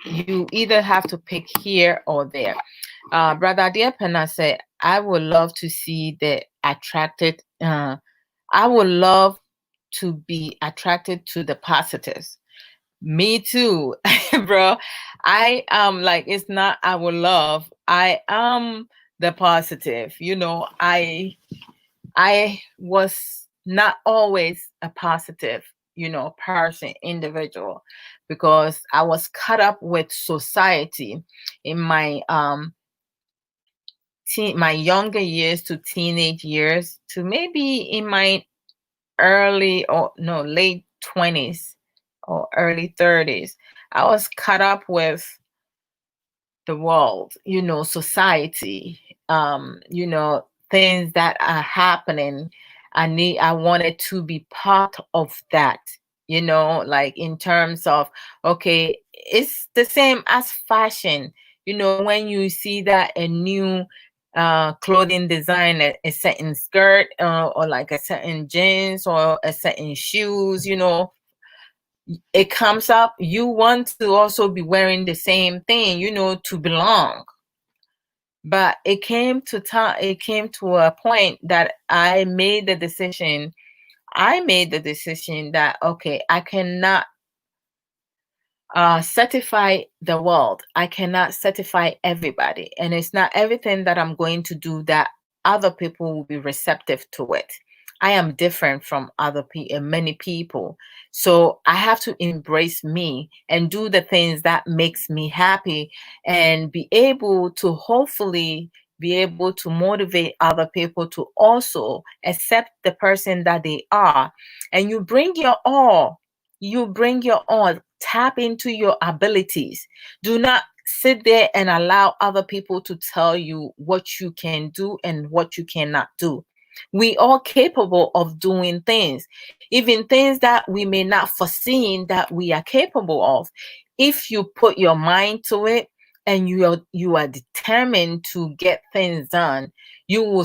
you either have to pick here or there. Brother Diapena said, I would love to see the attracted, I would love to be attracted to the positives. Me too, bro. I like, it's not I would love, I am the positive. I was not always a positive, person, individual, because I was caught up with society in my my younger years to teenage years to maybe in my early or no late 20s or early 30s. I was caught up with the world, society, things that are happening. I wanted to be part of that, like in terms of, okay, it's the same as fashion. When you see that a new clothing design, a certain skirt, or like a certain jeans or a certain shoes, it comes up, you want to also be wearing the same thing, to belong. But it came to time, it came to a point that I made the decision. That, okay, I cannot certify the world. I cannot certify everybody. And it's not everything that I'm going to do that other people will be receptive to it. I am different from many people. So I have to embrace me and do the things that makes me happy and be able to hopefully be able to motivate other people to also accept the person that they are. And you bring your all. Tap into your abilities. Do not sit there and allow other people to tell you what you can do and what you cannot do. We are capable of doing things, even things that we may not foreseen that we are capable of. If you put your mind to it and you are determined to get things done, you'll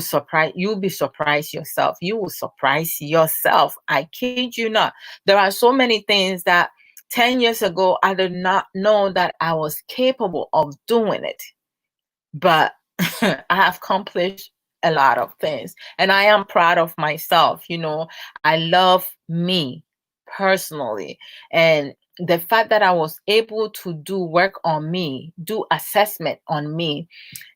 be surprised yourself. You will surprise yourself. I kid you not. There are so many things that 10 years ago I did not know that I was capable of doing it. But I have accomplished a lot of things and I am proud of myself. I love me personally, and the fact that I was able to do work on me, do assessment on me,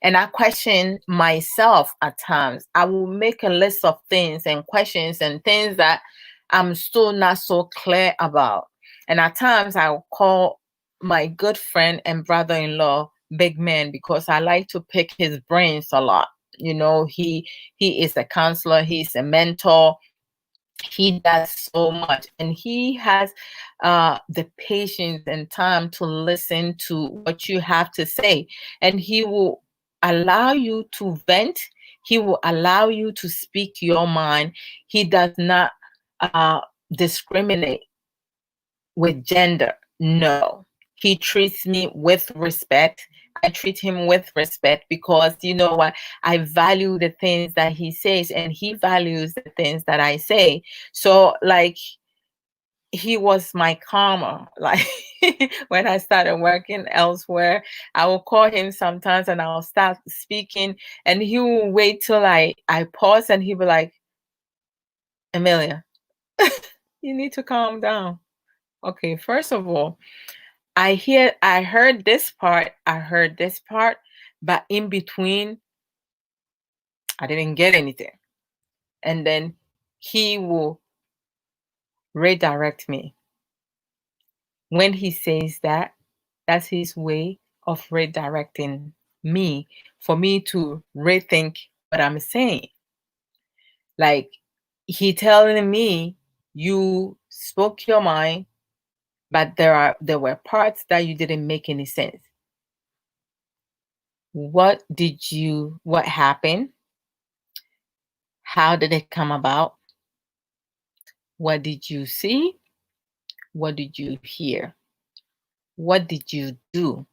and I question myself at times. I will make a list of things and questions and things that I'm still not so clear about. And at times I will call my good friend and brother-in-law Big Man, because I like to pick his brains a lot. He is a counselor, he's a mentor, he does so much, and he has the patience and time to listen to what you have to say, and he will allow you to vent. He will allow you to speak your mind. He does not discriminate with gender. No, he treats me with respect. I treat him with respect because you know what? I value the things that he says and he values the things that I say. So like, he was my karma. Like when I started working elsewhere, I will call him sometimes and I'll start speaking and he will wait till I pause and he'll be like, Amelia, you need to calm down. Okay, first of all, I heard this part, but in between, I didn't get anything. And then he will redirect me. When he says that, that's his way of redirecting me for me to rethink what I'm saying. Like, he telling me, you spoke your mind, but there were parts that you didn't make any sense. What happened? How did it come about? What did you see? What did you hear? What did you do?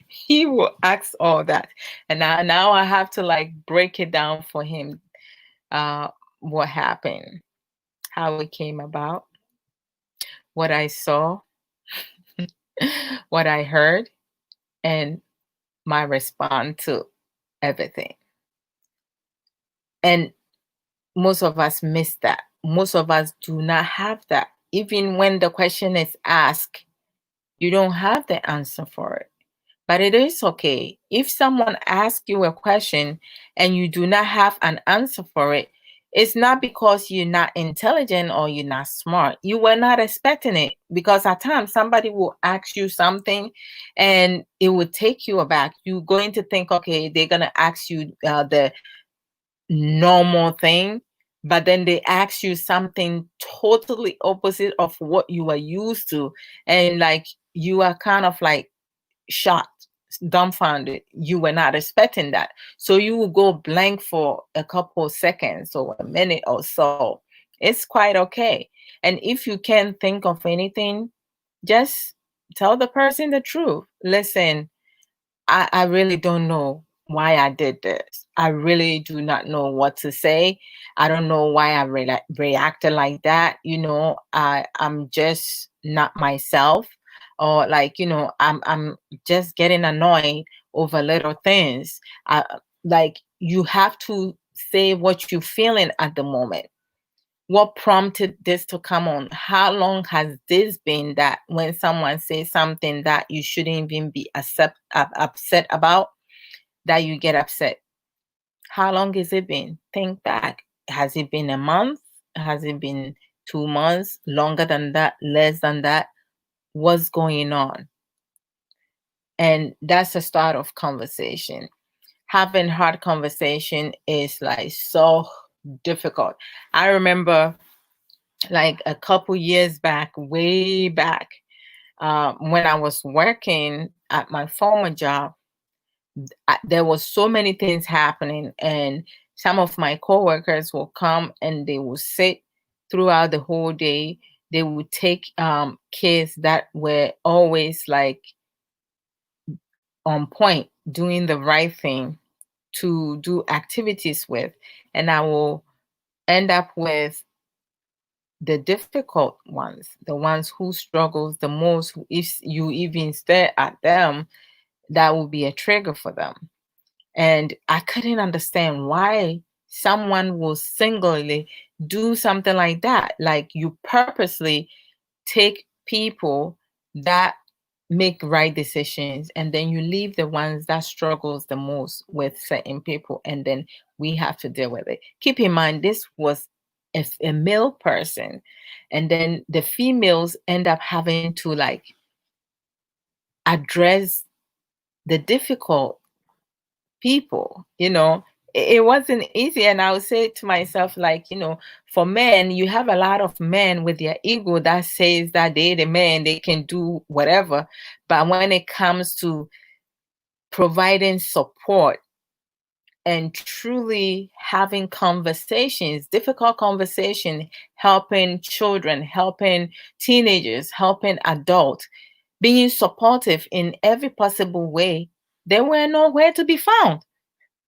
He will ask all that. And now I have to like break it down for him. What happened, how it came about, what I saw, what I heard, and my response to everything. And most of us miss that. Most of us do not have that. Even when the question is asked, you don't have the answer for it. But it is okay. If someone asks you a question and you do not have an answer for it, it's not because you're not intelligent or you're not smart. You were not expecting it, because at times somebody will ask you something and it would take you aback. You're going to think, okay, they're going to ask you the normal thing, but then they ask you something totally opposite of what you were used to. And like, you are kind of like shocked, dumbfounded. You were not expecting that. So you will go blank for a couple of seconds or a minute or so. It's quite okay. And if you can't think of anything, just tell the person the truth. Listen, I really don't know why I did this. I really do not know what to say. I don't know why I reacted like that. I'm just not myself. Or like, I'm just getting annoyed over little things. Like, you have to say what you're feeling at the moment. What prompted this to come on? How long has this been that when someone says something that you shouldn't even be upset about, that you get upset? How long has it been? Think back. Has it been a month? Has it been 2 months? Longer than that? Less than that? What's going on? And that's the start of conversation. Having hard conversation is like so difficult. I remember like a couple years back, way back, when I was working at my former job, there was so many things happening, and some of my coworkers will come and they will sit throughout the whole day. They would take kids that were always like on point, doing the right thing to do activities with, and I will end up with the difficult ones, the ones who struggles the most. If you even stare at them, that will be a trigger for them. And I couldn't understand why someone will singularly do something like that. Like, you purposely take people that make right decisions, and then you leave the ones that struggles the most with certain people, and then we have to deal with it. Keep in mind, this was a male person, and then the females end up having to like address the difficult people. It wasn't easy. And I would say to myself, like, for men, you have a lot of men with their ego that says that they're the man, they can do whatever. But when it comes to providing support and truly having conversations, difficult conversation, helping children, helping teenagers, helping adults, being supportive in every possible way, they were nowhere to be found.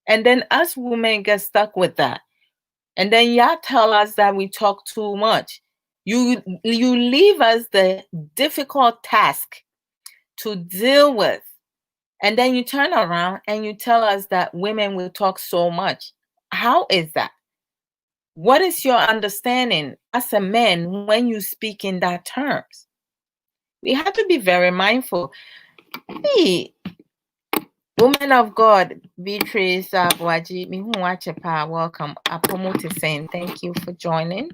And then us women get stuck with that. And then y'all tell us that we talk too much. You leave us the difficult task to deal with. And then you turn around and you tell us that women will talk so much. How is that? What is your understanding as a man when you speak in that terms? we have to be very mindful. Hey, woman of God, Beatrice Abwaji, Mihuachepa, welcome. Apomo saying thank you for joining.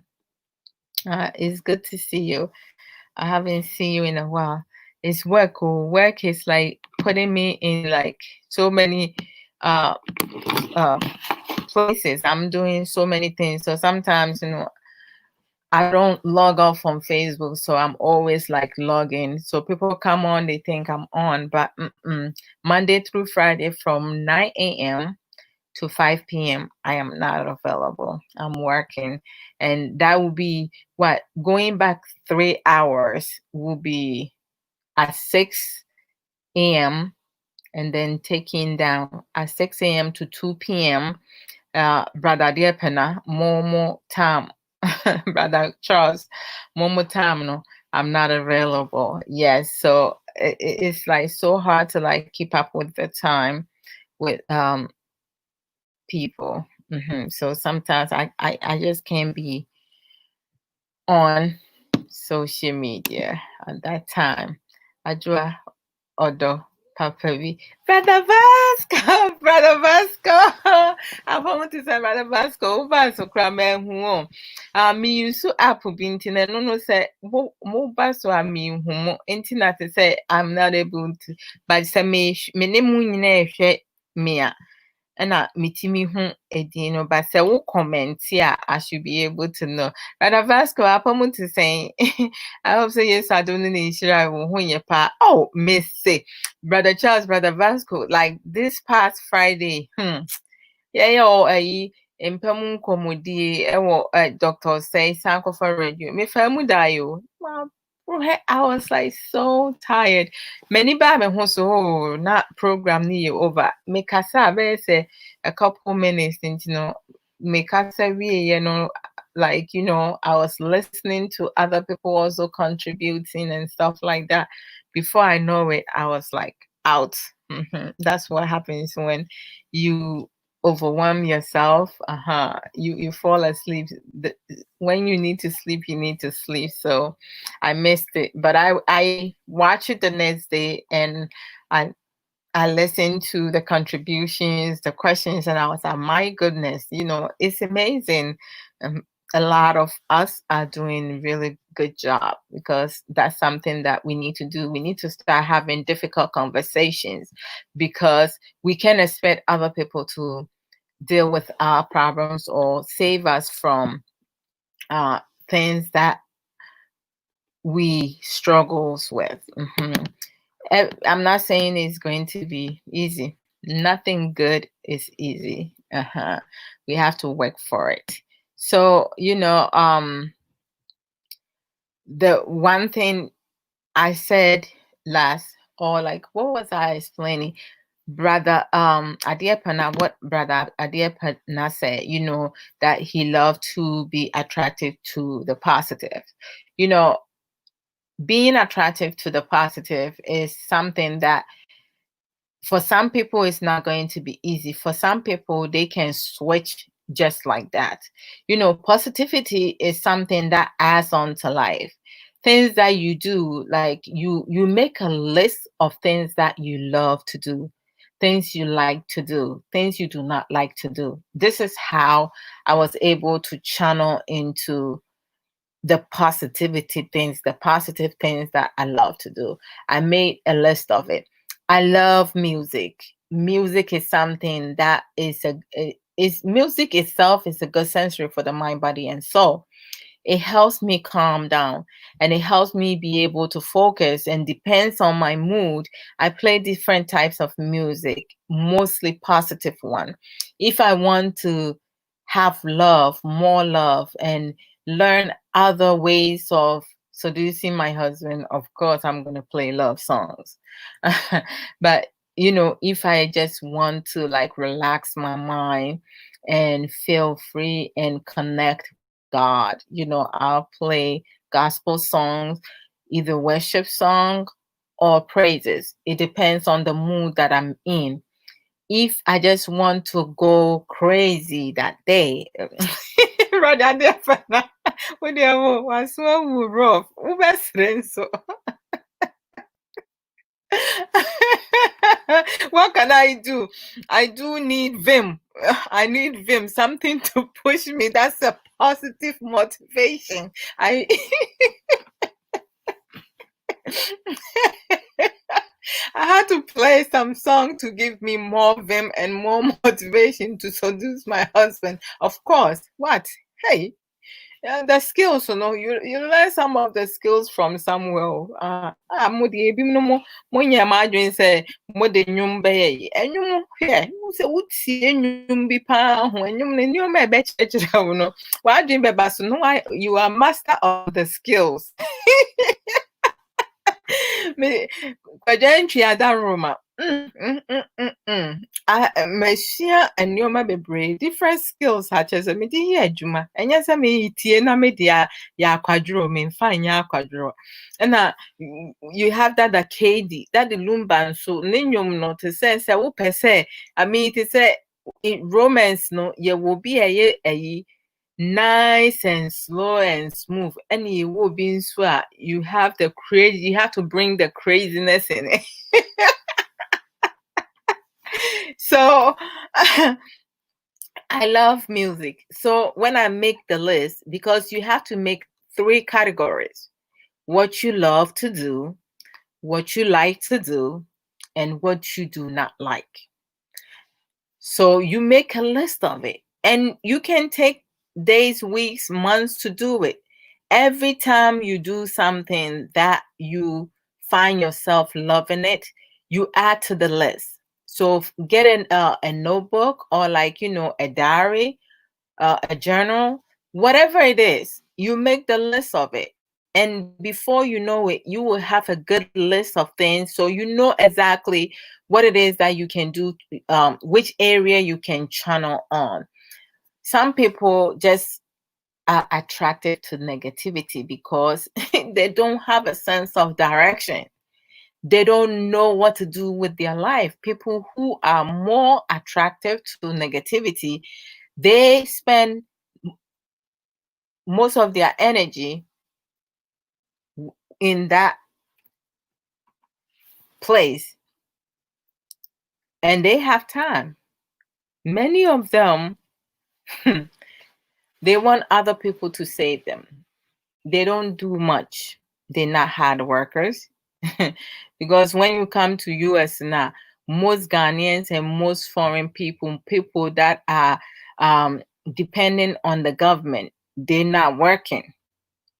It's good to see you. I haven't seen you in a while. It's work. Oh, work is like putting me in like so many uh places. I'm doing so many things. So sometimes, I don't log off from Facebook, so I'm always like logging. So people come on, they think I'm on, but Monday through Friday from 9 a.m. to 5 p.m. I am not available. I'm working, and that will be what going back 3 hours will be at 6 a.m. and then taking down at 6 a.m. to 2 p.m. Brother Diepena, Momo Tam, Brother Charles, Momo Tam, no, I'm not available. Yes, so it's like so hard to like keep up with the time with people. So sometimes I just can't be on social media at that time. Adwoa Odo, Papa V. Brother Vasco, Brother Vasco. I want to say Brother Vasco, Vasco Kramer who me use app bintin and no say mobile so I mean whom internet say I'm not able to, but some me name me and mitimi hu edino but say wo comment here I should be able to know. Brother Vasco apomu to say I hope so yes I don't need share hu ye pa. Oh miss say Brother Charles, Brother Vasco, like this past Friday, yeah, ayi mpamu komodi ewo doctor say sanko for radio. Me famu dayo. I was like so tired. Many bad and so not program ni over. Me kasa say a couple minutes into me kasa like I was listening to other people also contributing and stuff like that. Before I know it, I was like out. That's what happens when you overwhelm yourself. You fall asleep. When you need to sleep, you need to sleep. So I missed it, but I watched it the next day, and I I listened to the contributions, the questions, and I was like, my goodness, it's amazing. A lot of us are doing really good job, because that's something that we need to do. We need to start having difficult conversations, because we can expect other people to deal with our problems or save us from things that we struggles with. I'm not saying it's going to be easy. Nothing good is easy. We have to work for it. So, the one thing I said last, or like, what was I explaining? Brother Adiepana, what Brother Adiepana said, that he loved to be attractive to the positive. Being attractive to the positive is something that for some people it's not going to be easy. For some people, they can switch just like that. Positivity is something that adds on to life. Things that you do, like you make a list of things that you love to do, things you like to do, things you do not like to do. This is how I was able to channel into the positivity things, the positive things that I love to do. I made a list of it. I love music. Music is something that is music itself is a good sensory for the mind, body, and soul. It helps me calm down, and it helps me be able to focus, and depends on my mood. I play different types of music, mostly positive one. If I want to have love, more love, and learn other ways of seducing my husband, of course I'm going to play love songs. But if I just want to like relax my mind and feel free and connect with God, I'll play gospel songs, either worship song or praises. It depends on the mood that I'm in. If I just want to go crazy that day, rather than when they was so rough, so What can I do? I do need vim. I need vim, something to push me. That's a positive motivation. I I had to play some song to give me more vim and more motivation to seduce my husband. Of course. What? Hey, yeah, the skills, you learn some of the skills from somewhere. Mo de ebi no mo nya ma adwen say mo de nwum be ye. Enwum here, you say wutie nwum bi pa ho. Enwum ne nyom e be chechira wo no. Wa adwen be ba so no, you are master of the skills. Me kwajantwi adaroma. Meshia and Yoma Bebre, different skills such as a media juma, and yes, I mean, Tiena media, ya quadro, mean fine ya quadro. And you have that Kadi, that the Lumban, so Ninyum not to say, per se, I mean, to say in romance, no, you will be a nice and slow and smooth, and you will be so you have the crazy, you have to bring the craziness in it. So I love music. So when I make the list, because you have to make 3 categories: what you love to do, what you like to do, and what you do not like. So you make a list of it, and you can take days, weeks, months to do it. Every time you do something that you find yourself loving it, you add to the list. So get a notebook, or like, a diary, a journal, whatever it is, you make the list of it. And before you know it, you will have a good list of things. So you know exactly what it is that you can do, which area you can channel on. Some people just are attracted to negativity because they don't have a sense of direction. They don't know what to do with their life. People who are more attractive to negativity, they spend most of their energy in that place, and they have time. Many of them, they want other people to save them. They don't do much. They're not hard workers. Because when you come to US now, most Ghanaians and most foreign people that are dependent on the government, they're not working.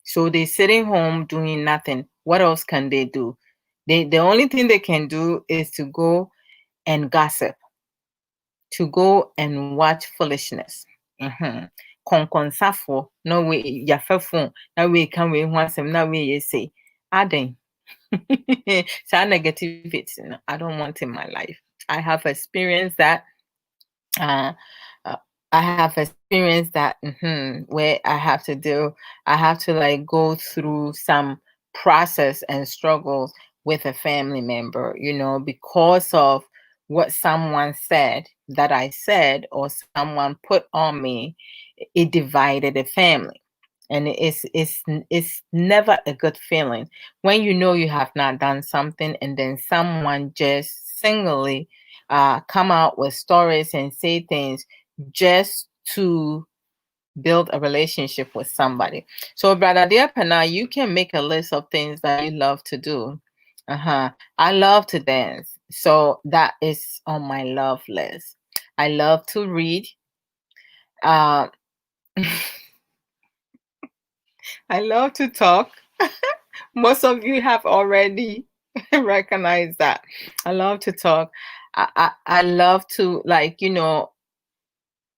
So they're sitting home doing nothing. What else can they do? The only thing they can do is to go and gossip, to go and watch foolishness. Konkonsafo, no way, yafafo, no way can we want some, no way you say, adding. So negativity, I don't want in my life. I have experienced that. Uh, I have experienced that where I have to like go through some process and struggles with a family member, because of what someone said that I said, or someone put on me. It divided the family. And it's never a good feeling when you have not done something, and then someone just singly come out with stories and say things just to build a relationship with somebody. So, Brother Diapana, you can make a list of things that you love to do. I love to dance. So that is on my love list. I love to read. I love to talk. Most of you have already recognized that. I love to talk. I love to, like,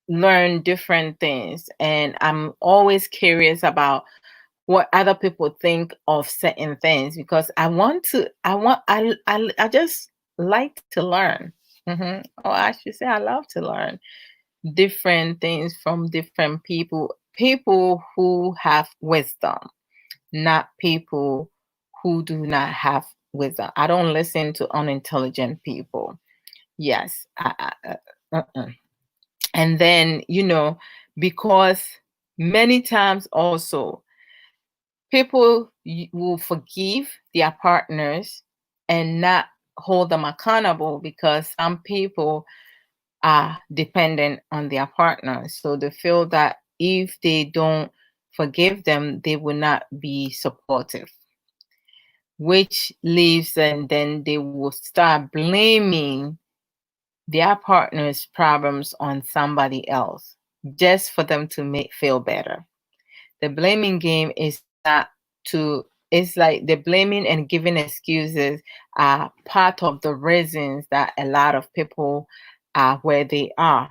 learn different things, and I'm always curious about what other people think of certain things, because I just like to learn. Or I should say I love to learn different things from different people who have wisdom, not people who do not have wisdom. I don't listen to unintelligent people. Yes. And then, because many times also people will forgive their partners and not hold them accountable, because some people are dependent on their partners. So they feel that if they don't forgive them, they will not be supportive, which leaves, and then they will start blaming their partner's problems on somebody else just for them to feel better. The blaming game is not it's like the blaming and giving excuses are part of the reasons that a lot of people are where they are.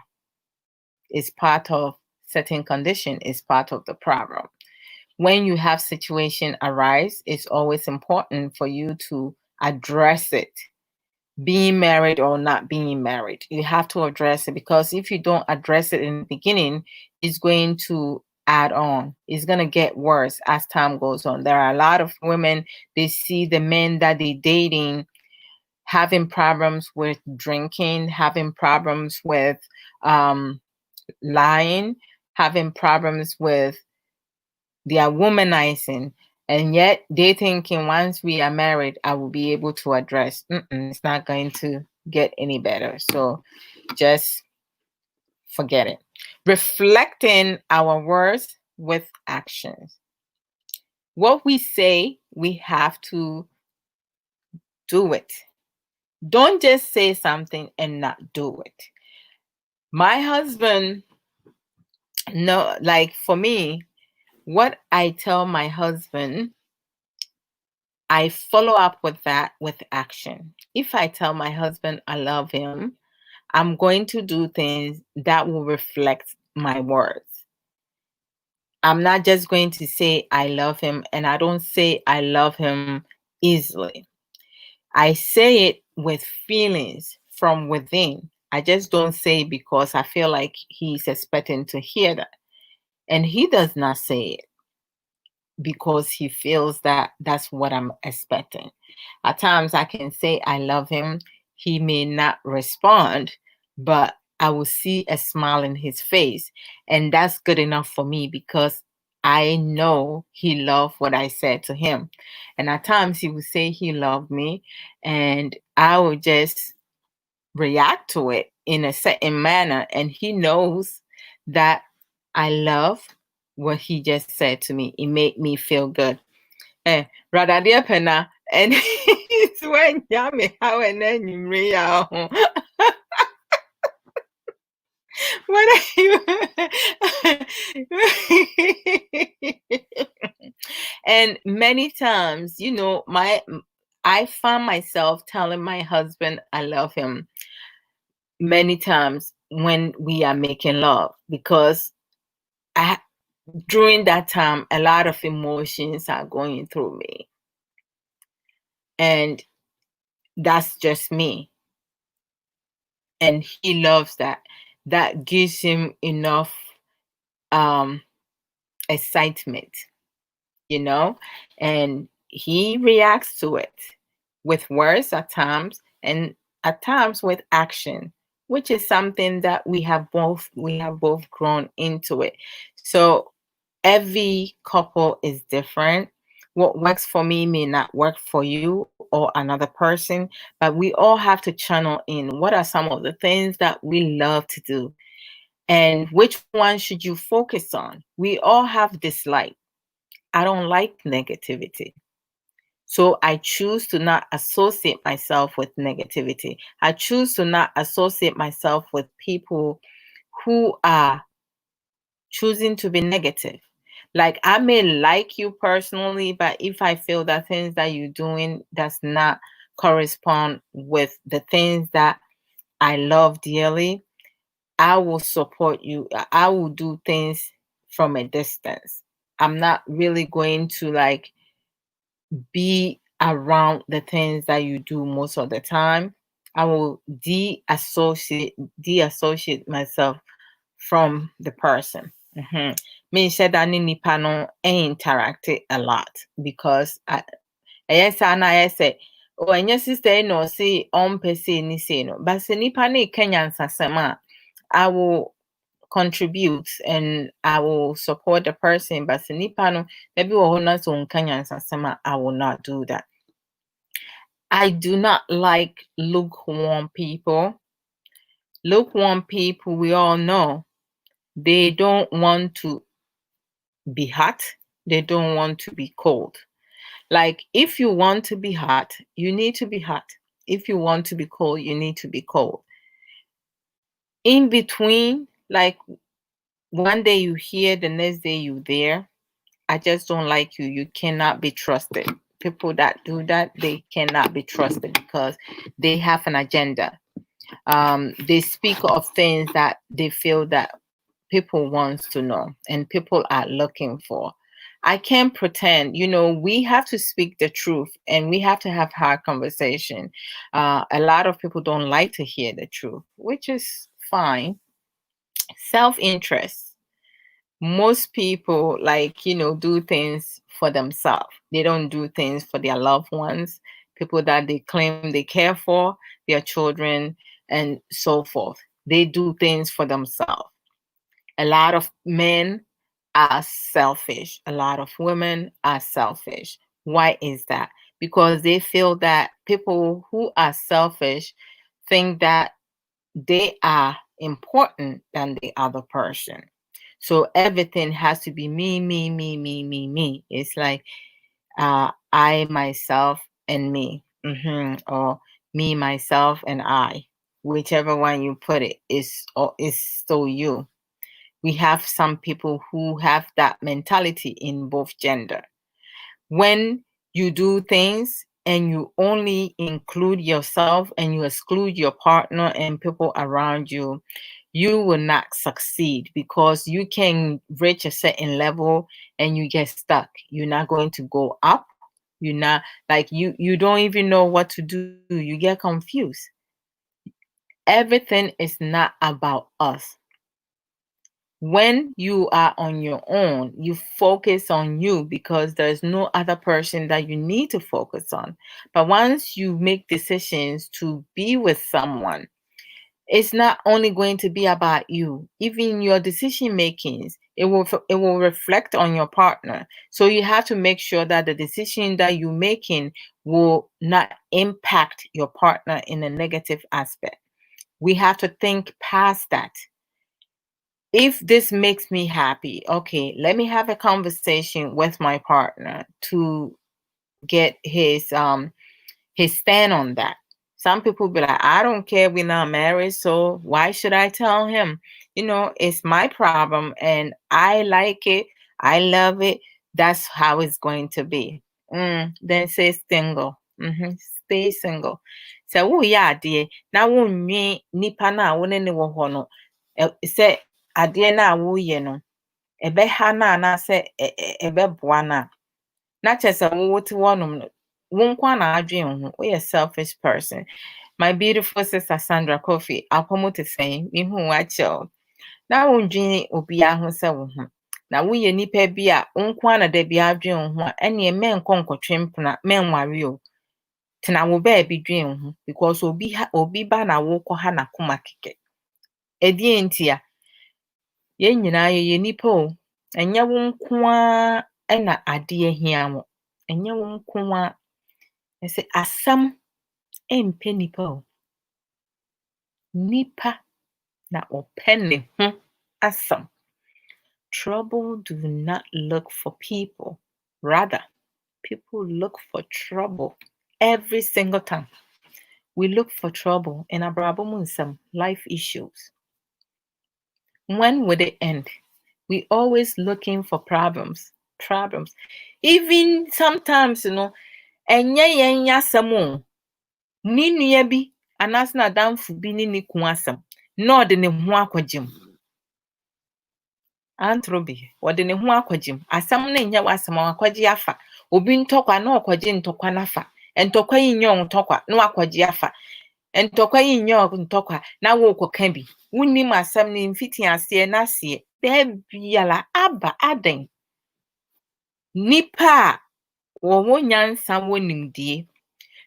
Is part of certain condition, is part of the problem. When you have situation arise, it's always important for you to address it. Being married or not being married, you have to address it, because if you don't address it in the beginning, it's going to add on. It's going to get worse as time goes on. There are a lot of women, they see the men that they're dating having problems with drinking, having problems with lying, having problems with their womanizing, and yet they thinking once we are married, I will be able to address. It's not going to get any better. So just forget it. Reflecting our words with actions. What we say, we have to do it. Don't just say something and not do it. My husband, no, like for me, what I tell my husband, I follow up with that with action. If I tell my husband I love him, I'm going to do things that will reflect my words. I'm not just going to say I love him, and I don't say I love him easily. I say it with feelings from within. I just don't say it because I feel like he's expecting to hear that. And he does not say it because he feels that that's what I'm expecting. At times I can say I love him. He may not respond, but I will see a smile in his face. And that's good enough for me because I know he loved what I said to him. And at times he would say he loved me, and I would just react to it in a certain manner. And he knows that I love what he just said to me. It made me feel good. Rather dear Penna, and it's when Yami how and then you read what are you? And many times, I found myself telling my husband I love him many times when we are making love, because during that time a lot of emotions are going through me, and that's just me. And he loves that. That gives him enough excitement, and he reacts to it with words at times, and at times with action, which is something that we have both grown into it. So every couple is different. What works for me may not work for you or another person, but we all have to channel in what are some of the things that we love to do, and which one should you focus on. We all have dislike. I don't like negativity. So I choose to not associate myself with negativity. I choose to not associate myself with people who are choosing to be negative. Like, I may like you personally, but if I feel that things that you're doing does not correspond with the things that I love dearly, I will support you. I will do things from a distance. I'm not really going to be around the things that you do most of the time. I will deassociate myself from the person. Me said that nipa no interact a lot, because yes, and I say, oh, and your sister no see on pese ni say no, but se nipa ne Kenyan sasema, I will contribute and I will support the person, but se nipa no maybe we not so Kenyan sasema, I will not do that. I do not like lukewarm people. Lukewarm people, we all know, they don't want to be hot. They don't want to be cold. Like, if you want to be hot, you need to be hot. If you want to be cold, you need to be cold. In between, like, one day you here, the next day you there, I just don't like you. You cannot be trusted. People that do that, they cannot be trusted because they have an agenda. They speak of things that they feel that people wants to know and people are looking for. I can't pretend, we have to speak the truth and we have to have hard conversation. A lot of people don't like to hear the truth, which is fine. Self-interest. Most people, do things for themselves. They don't do things for their loved ones, people that they claim they care for, their children, and so forth. They do things for themselves. A lot of men are selfish. A lot of women are selfish. Why is that? Because they feel that people who are selfish think that they are important than the other person. So everything has to be me, me, me, me, me, me. It's like I, myself, and me, or me, myself, and I. Whichever one you put it is so you. We have some people who have that mentality in both gender. When you do things and you only include yourself and you exclude your partner and people around you, you will not succeed because you can reach a certain level and you get stuck. You're not going to go up. You're not you don't even know what to do. You get confused. Everything is not about us. When you are on your own, you focus on you because there's no other person that you need to focus on. But once you make decisions to be with someone, it's not only going to be about you. Even your decision makings, it will reflect on your partner. So you have to make sure that the decision that you're making will not impact your partner in a negative aspect. We have to think past that. If this makes me happy, okay, let me have a conversation with my partner to get his stand on that. Some people be like, I don't care, we're not married, so why should I tell him? It's my problem and I like it, I love it, that's how it's going to be. Then say single. Stay single. So yeah, dear. Now me nipa na wone ne wo ho no. Say ade na woyɛ no ɛbɛha na anaasɛ ɛbɛboa na na kyerɛ sɛ wowote wɔnom no wo nkwa na adwene ho. Woyɛ selfish person. My beautiful sister Sandra Kofi akɔmo te sɛn mehu wakyɛw na wondwene obiara ho sɛ wo ho na woyɛ nipa bi a wo nkwa na da bi adwene ho a ɛneɛ mɛnkɔ nkɔtwe mpena mɛnware o tena wo baabi dwene ho because obi ba na wokɔ ha na koma keke ɛdeɛ nti a yɛn nyinaa yɛyɛ nipa o. Ɛnyɛ wo nko a na adeɛ hia wo. Ɛnyɛ wo nko a. Ɛsɛ Asem Mp3 Nipa o. Nipa na ɔpɛ ne ho asɛm. Trouble do not look for people. Rather, people look for trouble every single time. We look for trouble in Abrabo Mu Nsem, life issues. When will it end? We always looking for problems. Even sometimes, enye yɛn asɛm o. Ni nua bi anaasɛ n'adamfo bi ne ne ku asɛm na ɔde ne ho akɔgyem. Antro bi, ɔde ne ho akɔgyem. Asɛm no nyɛ w'asɛm akɔgye afa. Obi ntɔkwa na ɔkɔgye ntɔkwa nafa. Ntɔkwa yi nyɛ ntɔkwa na wakɔgye afa. Ntɔkwa yi nyɛ ntɔkwa na wokɔka bi. Wunnim asɛm ne mfiti aseɛ na aseɛ. Biala aba aden. Nipa a wɔwɔ nyansa wɔ nimdie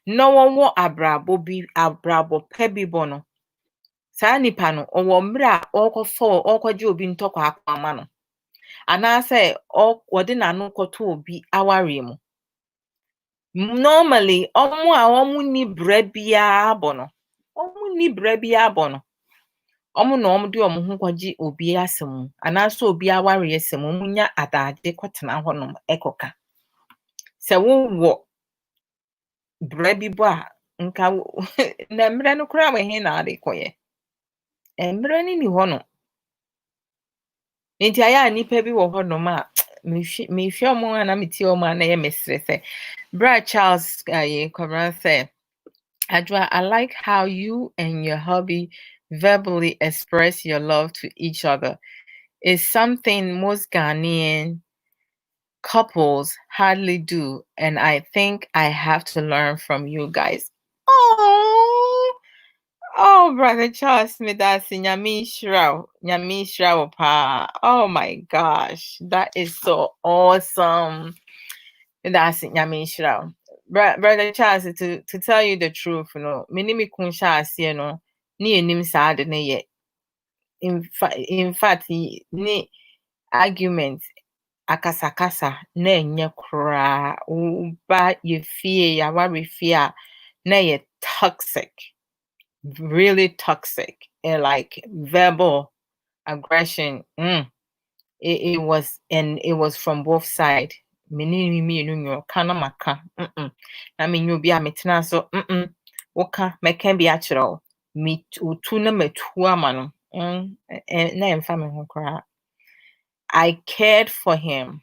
na wɔwɔ abrabɔ pa bi bɔ no. Saa nipa no ɔwɔ mmerɛ a ɔkɔgye obi ntɔkwa akɔama no. Anaasɛ wɔde n'ano kɔto obi aware mu. Normally, omu ni brebia abono. Omu ni brebia abono. Omu no omu di omu ho kwaji obi asem. Anaso obi aware asem munya adade kwetena honom ekoka. Se wo brebi bo a nka na mre no kura we he na ade koye. Mre ni hono. Nti aya nipa bi wo honom a me hwe omo ana meti omo ana ye mesre se Bra Charles Kwabran say, Adwoa, I like how you and your hubby verbally express your love to each other. It's something most Ghanaian couples hardly do, and I think I have to learn from you guys. Oh, Brother Charles, me that's Nyami Shrao pa. Oh my gosh, that is so awesome. That's Nyami Shrao. Brother Charles, to tell you the truth, minimi kunsha asiye ni enim saade ne ye. In fact, ni argument akasakasa na enye kura uba ye fie ya wari fie na ye toxic, really toxic, and like verbal aggression. It was from both sides. Me kana maka. I mean you be a metna so woka meka bi achiro me utu na metu ama no na emfa me ho kra. I cared for him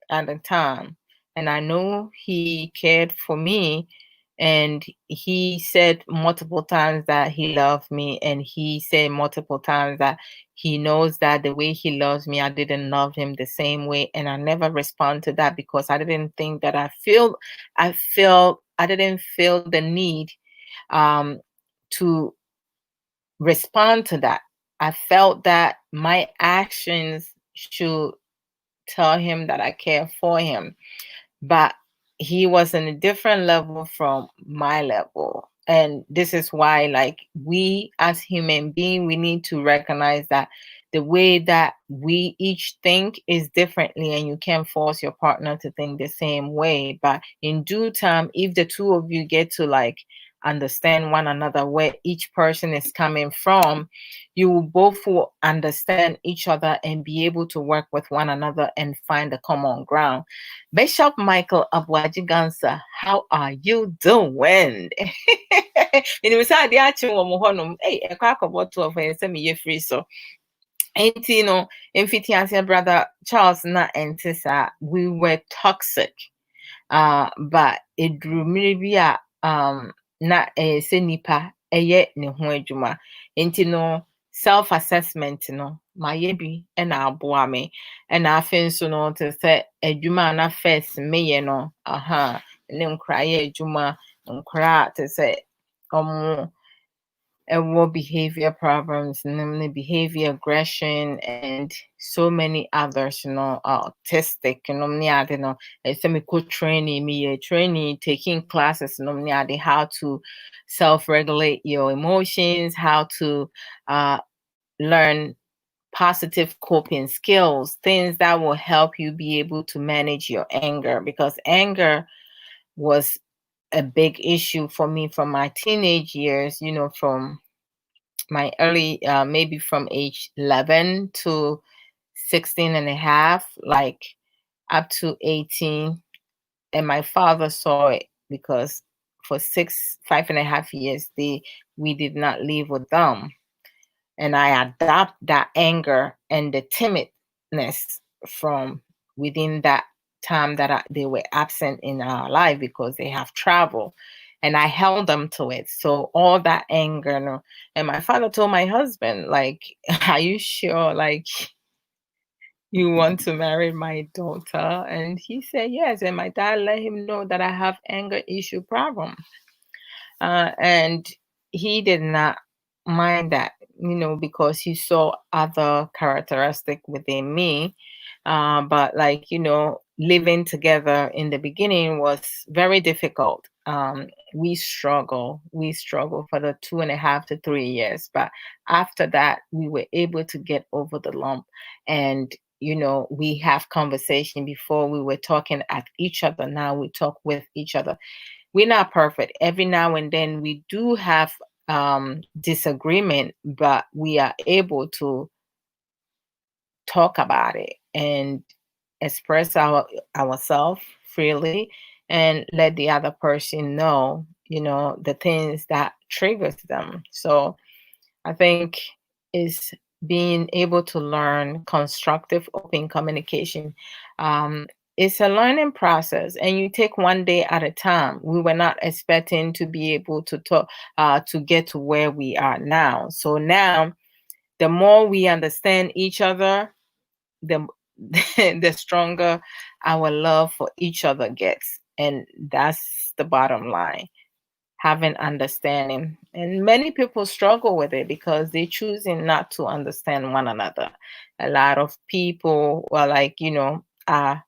at the time, and I know he cared for me, and he said multiple times that he loved me, and he said multiple times that he knows that the way he loves me, I didn't love him the same way, and I never respond to that because I didn't think that I didn't feel the need to respond to that. I felt that my actions should tell him that I care for him, but he was in a different level from my level. And this is why, like, we as human beings, we need to recognize that the way that we each think is differently, and you can't force your partner to think the same way. But in due time, if the two of you get to like understand one another, where each person is coming from, you will both will understand each other and be able to work with one another and find a common ground. Bishop Michael Abwajigansa, how are you doing? In the side, the action woman, hey, a crack of what of a semi year free so. Ain't you know, in Fitiansia brother Charles na Entisa, we were toxic. But it drew me na se nipa eye ne ho adwuma. Enti no self-assessment no maye bi na aboa me. Na afen so no to say adwuma na first meye no ne nkra ye adwuma nkra to say behavior problems, namely behavior aggression, and so many others, autistic, training, taking classes, how to self-regulate your emotions, how to learn positive coping skills, things that will help you be able to manage your anger, because anger was a big issue for me from my teenage years, from my early, maybe from age 11 to 16 and a half, like up to 18. And my father saw it because for 5.5 years, we did not live with them. And I adopt that anger and the timidness from within that time that they were absent in our life because they have traveled. And I held them to it. So all that anger, and my father told my husband, like, are you sure, like, you want to marry my daughter? And he said yes. And my dad let him know that I have anger issue problem. And he did not mind that, because he saw other characteristic within me. But like, living together in the beginning was very difficult. We struggled for the 2.5 to 3 years. But after that, we were able to get over the lump. And, we have conversation. Before we were talking at each other, now we talk with each other. We're not perfect. Every now and then we do have disagreement, but we are able to talk about it and express ourselves freely, and let the other person know, the things that triggers them. So I think is being able to learn constructive open communication. It's a learning process, and you take one day at a time. We were not expecting to be able to talk to get to where we are now. So now, the more we understand each other, the the stronger our love for each other gets, and that's the bottom line. Having understanding, and many people struggle with it because they're choosing not to understand one another. A lot of people are like, are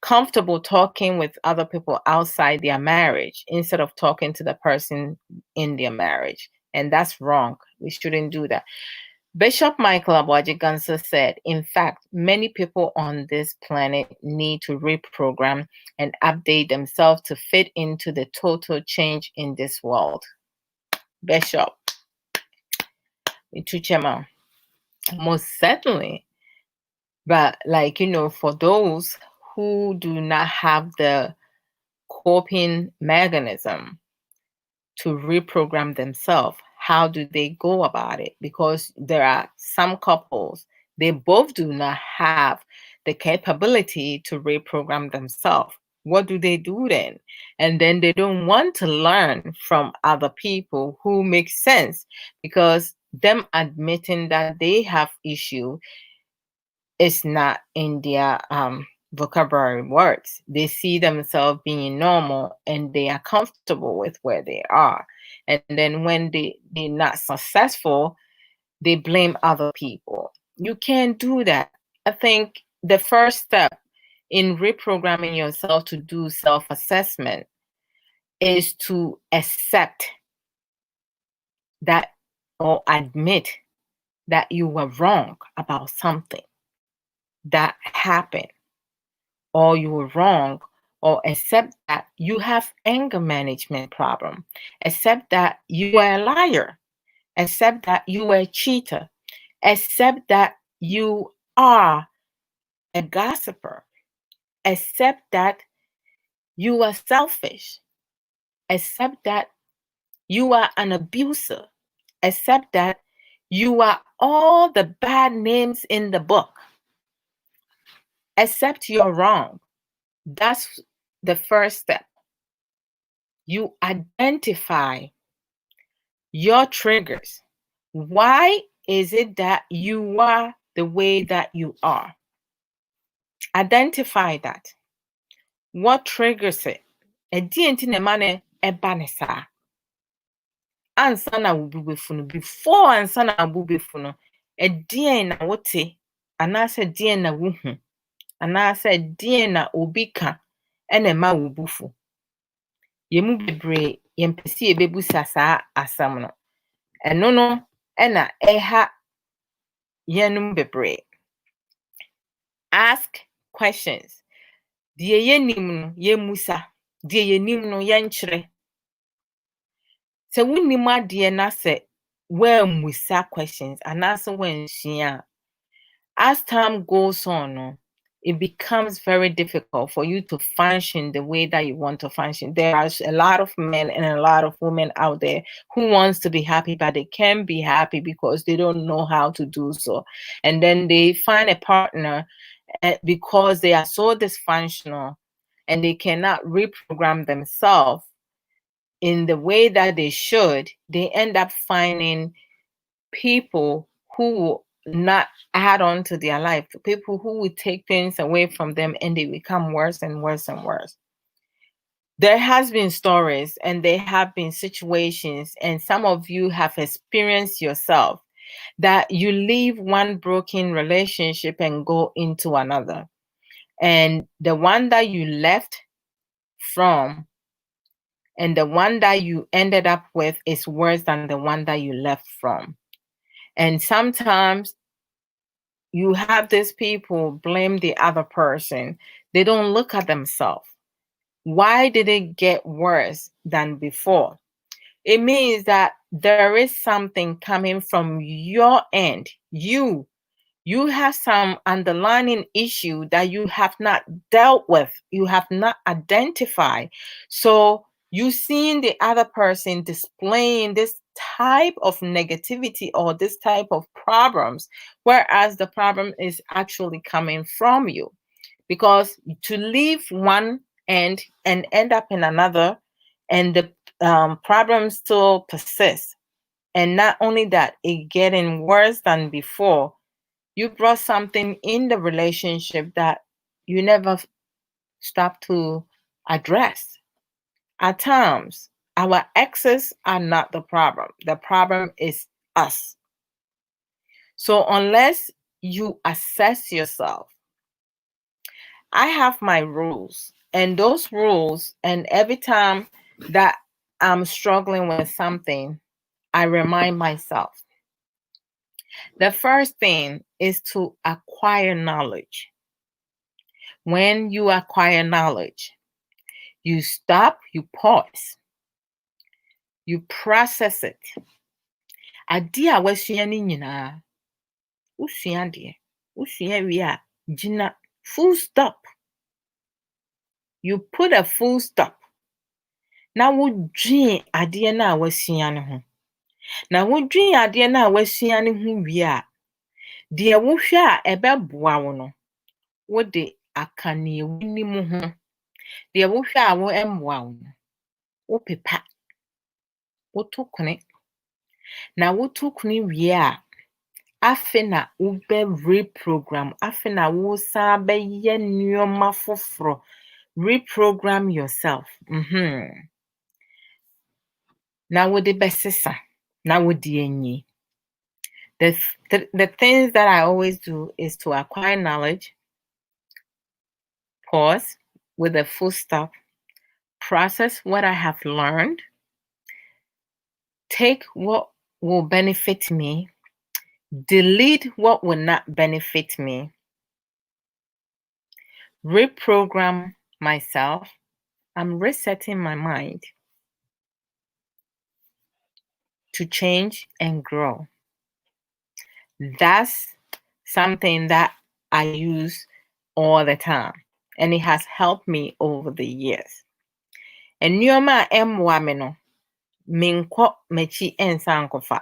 comfortable talking with other people outside their marriage instead of talking to the person in their marriage, and that's wrong. We shouldn't do that. Bishop Michael Aboajiganso said, in fact, many people on this planet need to reprogram and update themselves to fit into the total change in this world. Bishop, most certainly. But for those who do not have the coping mechanism to reprogram themselves, how do they go about it? Because there are some couples, they both do not have the capability to reprogram themselves. What do they do then? And then they don't want to learn from other people who make sense, because them admitting that they have issue is not in their vocabulary words. They see themselves being normal and they are comfortable with where they are. And then when they're not successful, they blame other people. You can't do that. I think the first step in reprogramming yourself to do self-assessment is to accept that, or admit that you were wrong about something that happened, or you were wrong, or accept that you have anger management problem, accept that you are a liar, accept that you are a cheater, accept that you are a gossiper, accept that you are selfish, accept that you are an abuser, accept that you are all the bad names in the book. Accept you're wrong. That's the first step. You identify your triggers. Why is it that you are the way that you are? Identify that. What triggers it? Ansa na wububefu no, before ansa na wububefu no, ɛdeɛn na wote, anaasɛ deɛn na wuhu, anaasɛ deɛn na obi ka ɛna ɛma wubufu. Yɛmu bebree yɛmpɛ sɛ yɛbɛbusa saa asɛm no. Ɛno no ɛna ɛha yɛnum bebree. Ask questions. Deɛ yɛnim no yɛmmusa, deɛ yɛnim no yɛnkyerɛ. Sɛ wonnim adeɛ na sɛ woammusa questions anaasɛ woansua, as time goes on no, it becomes very difficult for you to function the way that you want to function. There are a lot of men and a lot of women out there who wants to be happy, but they can't be happy because they don't know how to do so. And then they find a partner because they are so dysfunctional and they cannot reprogram themselves in the way that they should. They end up finding people who will not add on to their life, people who will take things away from them, and they become worse and worse and worse. There has been stories and there have been situations, and some of you have experienced yourself, that you leave one broken relationship and go into another. And the one that you left from and the one that you ended up with is worse than the one that you left from. And sometimes you have these people blame the other person. They don't look at themselves. Why did it get worse than before? It means that there is something coming from your end. You have some underlying issue that you have not dealt with, you have not identified. So you seeing the other person displaying this type of negativity or this type of problems, whereas the problem is actually coming from you. Because to leave one end and end up in another, and the problem still persists, and not only that, it getting worse than before, you brought something in the relationship that you never stop to address. At times, our exes are not the problem. The problem is us. So unless you assess yourself, I have my rules, and those rules, and every time that I'm struggling with something, I remind myself. The first thing is to acquire knowledge. When you acquire knowledge, you stop, you pause, you process it. Adeɛ a wasua ne nyinaa, wosua deɛ, wosua wie a, gyina, full stop. You put a full stop. Na wodwen adeɛ no a wasua no ho. Na wodwen adeɛ no a wasua no ho wie a, deɛ wohwɛ a ɛbɛboa wo no, wode aka nea wonim ho. Deɛ wohwɛ a ɛmmoa wo no, wopepa, woto kone. Na woto kone wie a, afe na wobɛ reprogram, afe na wosan bɛyɛ nneɛma foforɔ. Reprogram yourself. Na wode bɛsesa, na wode anyi. The things that I always do is to acquire knowledge, pause with a full stop, process what I have learned, take what will benefit me, delete what will not benefit me, reprogram myself. I'm resetting my mind to change and grow. That's something that I use all the time, and it has helped me over the years. And nneɛma a ɛmmoa me no, menkɔ m'akyi ɛnsan nkɔfa.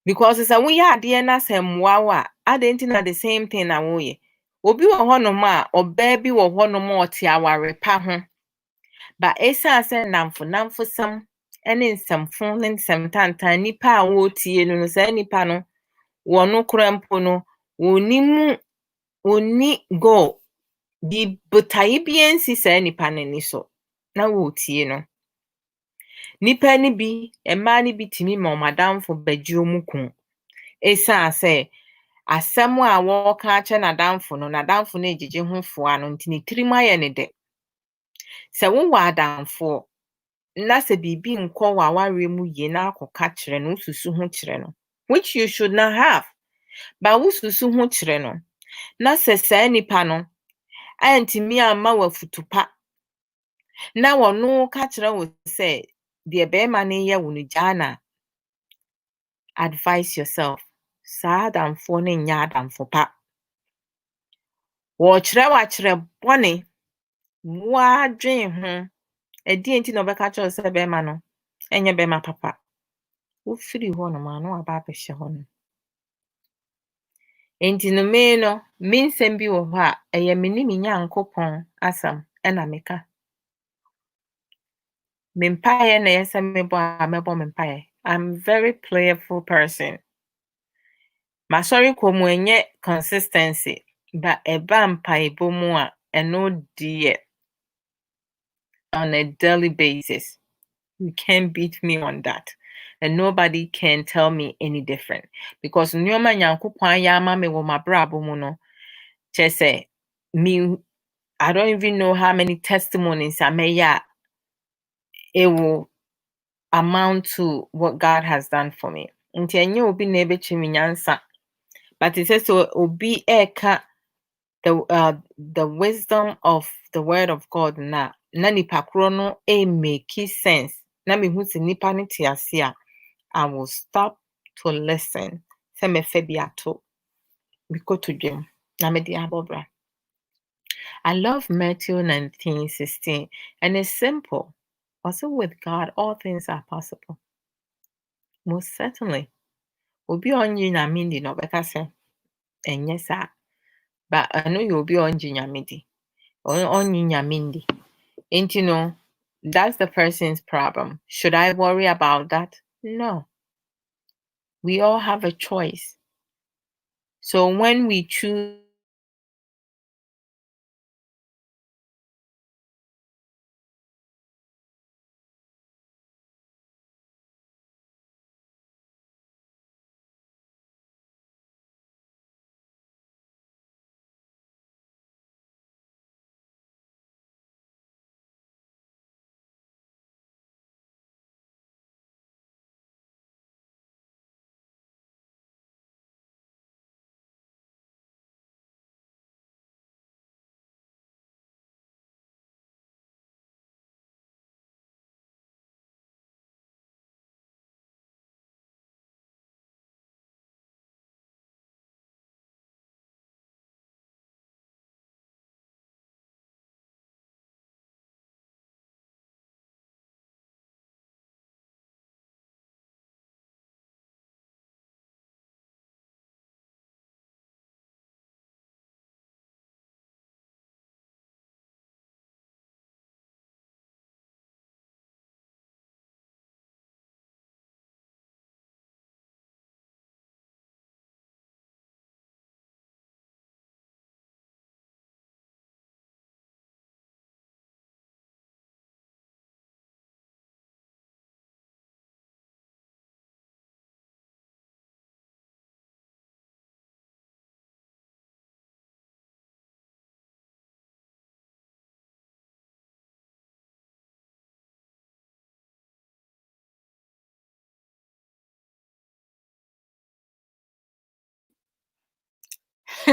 Because sɛ woyɛ adeɛ na sɛ mmoa wo a, adɛn nti na the same thing na woyɛ. Obi wɔ hɔnom a, ɔbaa bi wɔ hɔnom a ɔte aware pa ho. But ɛsiane sɛ namfosɛm ɛne nsɛmfo ne nsɛmtantan nipa a wɔtie no, saa nipa no, wɔno kora mpo no, wɔnni goal. Di botae bi ansi saa nipa no ani so, na wɔtie no. Nipa ni bi, mmaa ni bi timi ma ɔmadamfo bɛgye ɔmo kun. Ɛsiane sɛ asɛm a wɔka akyɛ n'adamfo no egyegye ho foa no nti ne tirim ayɛ ne dɛ. Sɛ wowɔ adamfo na sɛ biribi nkɔ wɔ awareɛ mu yie na akɔka kyerɛ no, wosusu ho kyerɛ no, which you should not have. But wosusu ho kyerɛ no, na sɛ saa nipa no antimi amma wafutupa, na wɔno ka kyerɛ wo sɛ deɛ bɛrima no yɛ wo no gyaa na, advise yourself. Saa adamfo no nyɛ adamfo pa. Wɔkyerɛ wakyerɛ bɔne, woadwen ho. Ɛdeɛ nti na ɔbɛka kyerɛ wo sɛ bɛrima no ɛnyɛ bɛrima papa. Wofiri hɔnom a na waba abɛhyɛ hɔnom. Enti no me nsɛm bi wɔ hɔ a, ɛyɛ me ne me Nyankopɔn asɛm ɛna meka. Me mpaeɛ na ɛyɛ sɛ mebɔ a mɛbɔ me mpaeɛ. I'm a very prayerful person. Masɔre kɔ mu ɛnyɛ consistency, but ɛba mpaebɔ mu a, ɛno deɛ on a daily basis. You can't beat me on that. And nobody can tell me any different. Because nneɛma Nyankopɔn ayɛ ama me wɔ m'abrabɔ mu no, kyerɛ sɛ me, I don't even know how many testimonies I may it will amount to what God has done for me. Nti ɛnyɛ obi na ɛbɛkyerɛ me nyansa. But it says to obi eka the wisdom of the word of God na nipa koro no make sense. Na me hu se nipa ne te ase a, I will stop to listen. Se me fe bi ato. We go to dream. Na me di abobra. I love Matthew 19:16, and it's simple. Also, with God, all things are possible. Most certainly. Obi onyi nyamindi no beka se enye sa. But I know you obi onyi nyamindi. Onyi nyamindi. And that's the person's problem. Should I worry about that? No. We all have a choice. So when we choose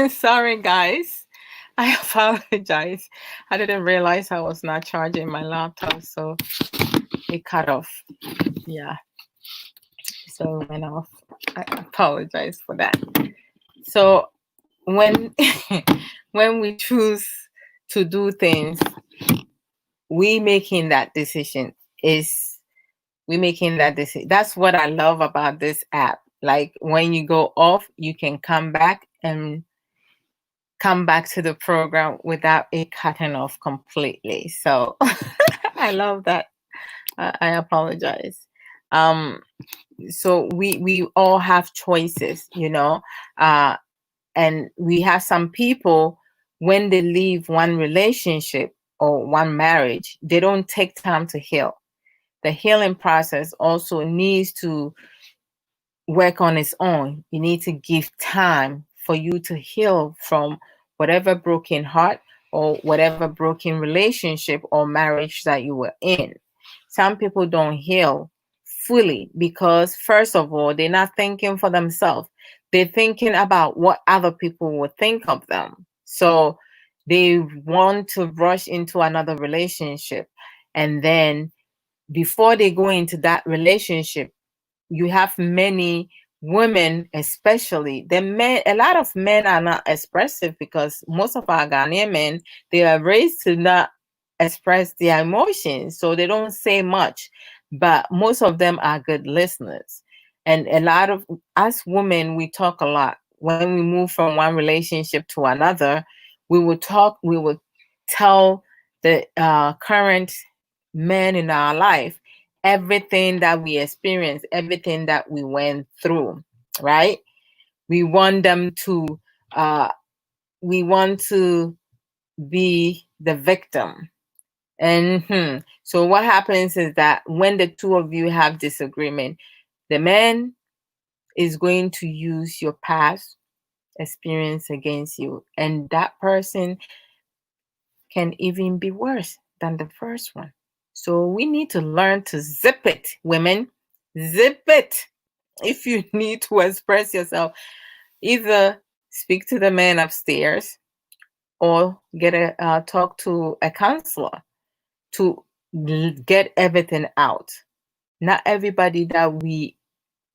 sorry guys. I apologize. I didn't realize I was not charging my laptop, so it cut off. Yeah. So it went off. I apologize for that. So when when we choose to do things, we making that decision. That's what I love about this app. Like when you go off, you can come back and come back to the program without it cutting off completely. So I love that. I apologize. So we all have choices, and we have some people, when they leave one relationship or one marriage, they don't take time to heal. The healing process also needs to work on its own. You need to give time for you to heal from whatever broken heart or whatever broken relationship or marriage that you were in. Some people don't heal fully because, first of all, they're not thinking for themselves. They're thinking about what other people will think of them. So they want to rush into another relationship. And then before they go into that relationship, you have many women, especially the men. A lot of men are not expressive because most of our Ghanaian men, they are raised to not express their emotions, so they don't say much, but most of them are good listeners. And a lot of us women, we talk a lot. When we move from one relationship to another, we will tell the current men in our life everything that we experienced, everything that we went through, right? We want them to be the victim. And so what happens is that when the two of you have disagreement, the man is going to use your past experience against you, and that person can even be worse than the first one. So we need to learn to zip it, women. Zip it. If you need to express yourself, Either speak to the man upstairs or get a talk to a counselor to get everything out. Not everybody that we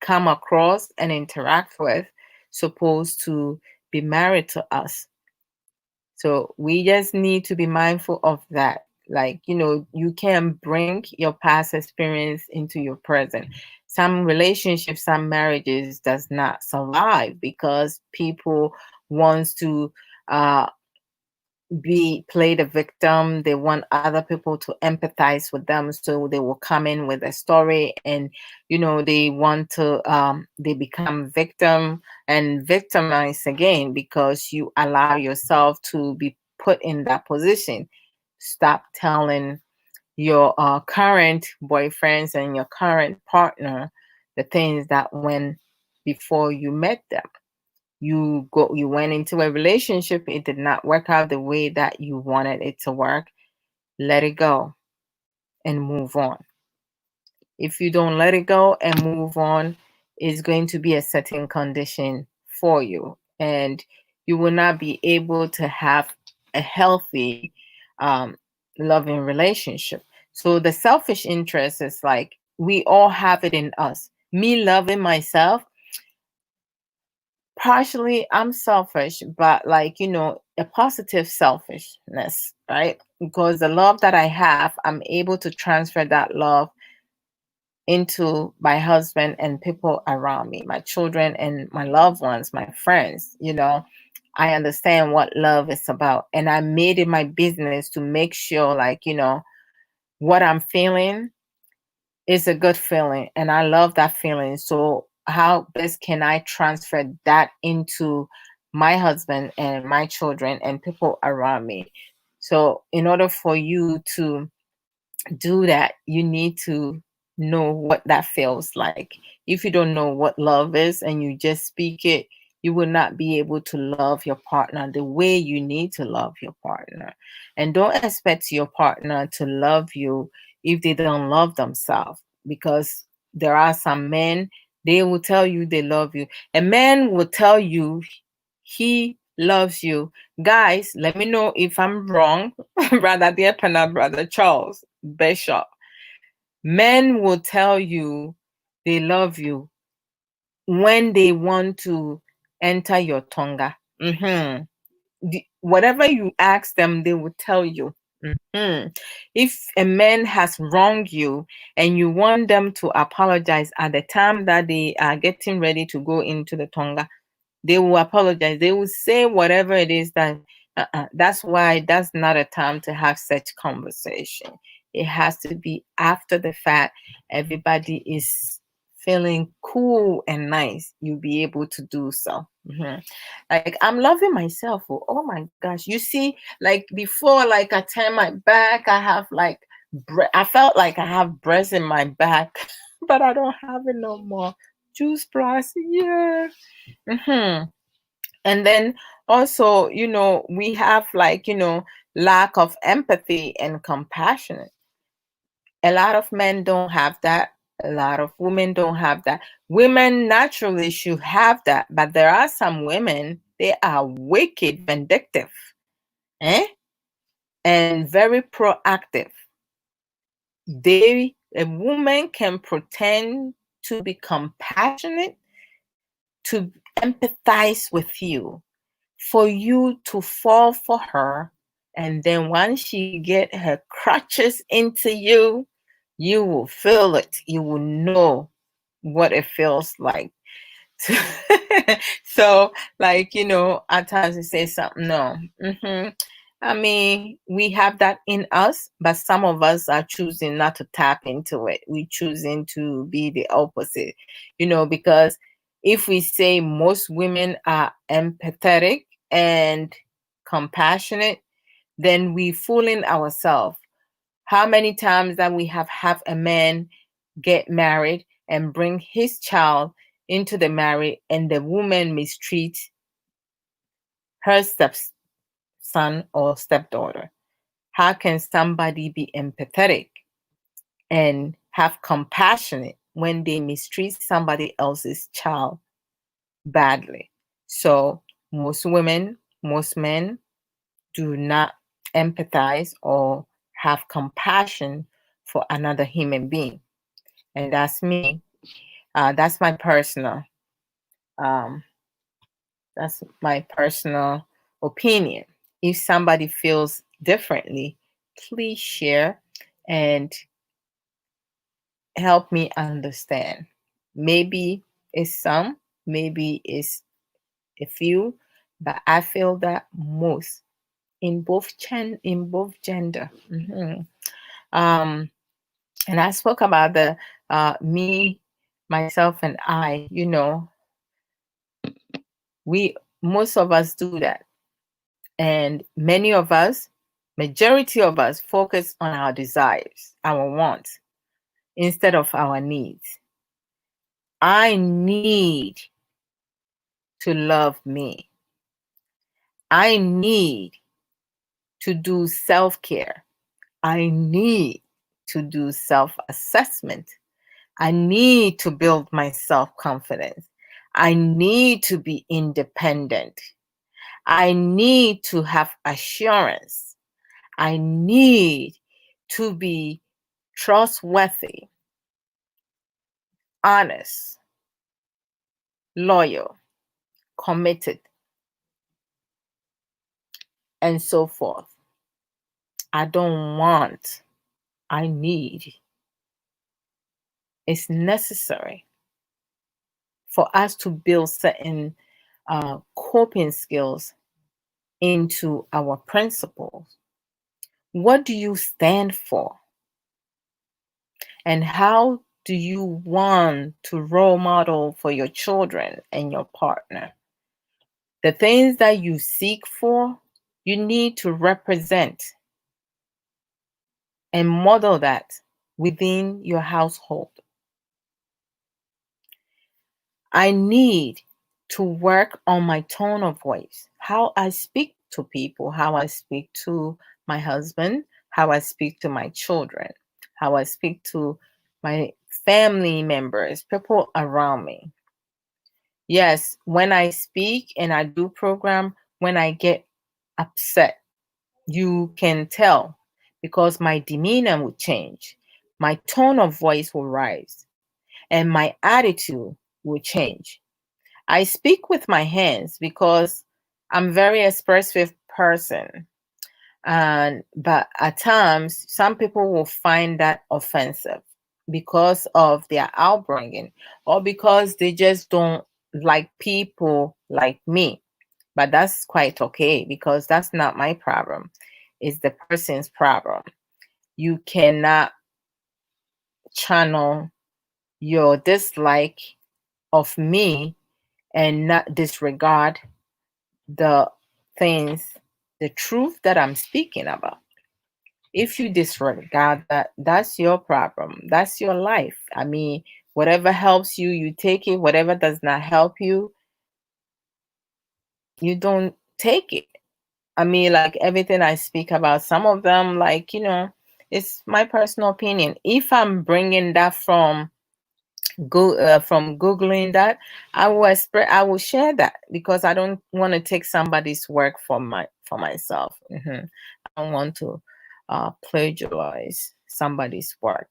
come across and interact with supposed to be married to us. So we just need to be mindful of that. Like, you can bring your past experience into your present. Some relationships, some marriages does not survive because people wants to uh play the victim. They want other people to empathize with them, so they will come in with a story, and they want to they become victim and victimize again because you allow yourself to be put in that position. Stop telling your current boyfriends and your current partner the things that went before you met them. You went into a relationship, it did not work out the way that you wanted it to work. Let it go and move on. If you don't let it go and move on, it's going to be a certain condition for you, and you will not be able to have a healthy um, loving relationship. So the selfish interest is like we all have it in us. Me loving myself, partially I'm selfish, but like, a positive selfishness, right? Because the love that I have, I'm able to transfer that love into my husband and people around me, my children and my loved ones, my friends. I understand what love is about, and I made it my business to make sure, like, what I'm feeling is a good feeling, and I love that feeling. So how best can I transfer that into my husband and my children and people around me? So in order for you to do that, you need to know what that feels like. If you don't know what love is and you just speak it, you will not be able to love your partner the way you need to love your partner. And don't expect your partner to love you if they don't love themselves, because there are some men, they will tell you they love you. A man will tell you he loves you. Guys, let me know if I'm wrong. Brother Diapana, Brother Charles Bishop. Men will tell you they love you when they want to enter your tonga. Whatever you ask them, they will tell you. If a man has wronged you and you want them to apologize at the time that they are getting ready to go into the tonga, they will apologize. They will say whatever it is that. That's why that's not a time to have such conversation. It has to be after the fact. Everybody is feeling cool and nice. You'll be able to do so. Like, I'm loving myself. Oh my gosh! You see, like before, like I turn my back, I have like I felt like I have breasts in my back, but I don't have it no more. Juice plus, yeah. And then also, we have like, lack of empathy and compassion. A lot of men don't have that. A lot of women don't have that. Women naturally should have that, but there are some women, they are wicked, vindictive, eh? And very proactive. A woman can pretend to be compassionate, to empathize with you, for you to fall for her, and then once she get her crutches into you, you will feel it. You will know what it feels like. So, like, at times you say something, no. I mean, we have that in us, but some of us are choosing not to tap into it. We choosing to be the opposite, because if we say most women are empathetic and compassionate, then we fooling ourselves. How many times that we have a man get married and bring his child into the marriage, and the woman mistreat her stepson or stepdaughter? How can somebody be empathetic and have compassionate when they mistreat somebody else's child badly? So most women, most men do not empathize or have compassion for another human being. And that's me. That's my personal um, that's my personal opinion. If somebody feels differently, please share and help me understand. Maybe it's some, maybe it's a few, but I feel that most in both gender. And I spoke about the me, myself, and I. We most of us do that, and many of us, majority of us, focus on our desires, our wants, instead of our needs. I need to love me. I need to do self-care. I need to do self-assessment. I need to build my self-confidence. I need to be independent. I need to have assurance. I need to be trustworthy, honest, loyal, committed, and so forth. I don't want, I need. It's necessary for us to build certain coping skills into our principles. What do you stand for? And how do you want to role model for your children and your partner? The things that you seek for, you need to represent and model that within your household. I need to work on my tone of voice, how I speak to people, how I speak to my husband, how I speak to my children, how I speak to my family members, people around me. Yes, when I speak and I do program, when I get upset, you can tell because my demeanor will change, my tone of voice will rise, and my attitude will change. I speak with my hands because I'm very expressive person. But at times, some people will find that offensive because of their outbringing or because they just don't like people like me. But that's quite okay because that's not my problem. It's the person's problem. You cannot channel your dislike of me and not disregard the things, the truth that I'm speaking about. If you disregard that, that's your problem. That's your life. I mean, whatever helps you, you take it. Whatever does not help you, you don't take it. I mean, like everything I speak about, some of them, like, it's my personal opinion. If I'm bringing that from Googling that, I will share that because I don't want to take somebody's work for myself. I don't want to plagiarize somebody's work.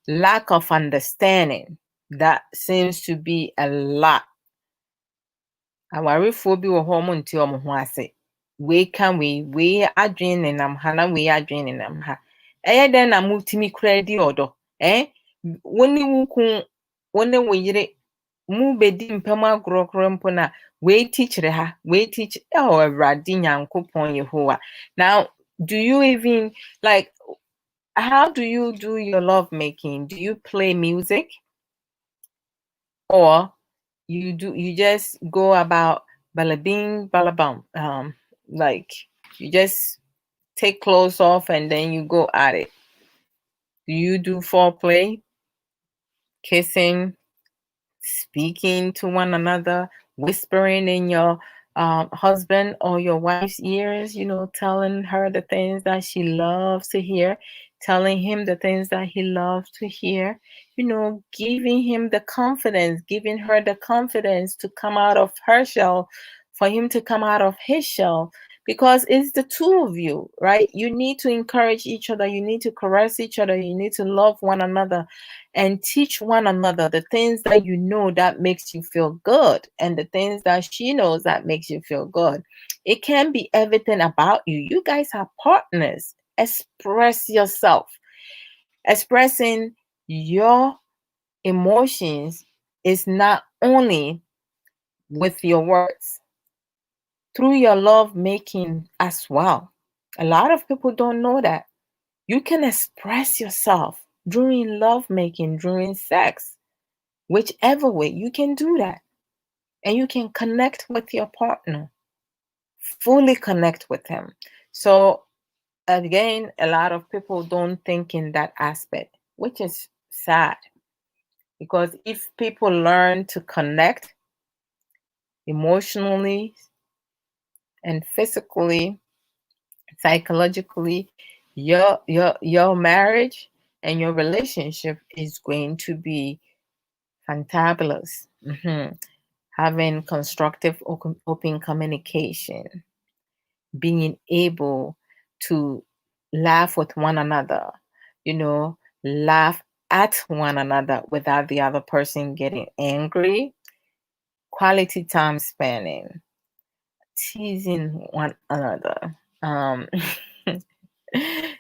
Lack of understanding, that seems to be a lot. Awarefoɔ bi wɔ hɔ mo nte ɔmo ho ase. Wei ka wei adwene nenam ha na wei adwene nenam ha. Ɛyɛ dɛn na mutimi kura di ɔdɔ? Wone wuku, wone wo yere, mu bedi mpam agorɔkorɔ mpo na wei teacher ha, wei teach Awurade Nyankopɔn Yehowa. Now, do you even like, how do you do your love making? Do you play music? Or you just go about balabing balabam, like you just take clothes off and then you go at it? Do you do foreplay, kissing, speaking to one another, whispering in your husband or your wife's ears, telling her the things that she loves to hear, telling him the things that he loves to hear, giving him the confidence, giving her the confidence to come out of her shell, for him to come out of his shell, because it's the two of you, right? You need to encourage each other, you need to caress each other, you need to love one another and teach one another the things that that makes you feel good, and the things that she knows that makes you feel good. It can be everything about you. You guys are partners. Express yourself. Expressing your emotions is not only with your words, through your love making as well. A lot of people don't know that. You can express yourself during love making, during sex, whichever way. You can do that. And you can connect with your partner, fully connect with him. So again, a lot of people don't think in that aspect, which is sad, because if people learn to connect emotionally and physically, psychologically, your marriage and your relationship is going to be fantabulous. Having constructive open communication, being able to laugh with one another, laugh at one another without the other person getting angry, quality time spending, teasing one another,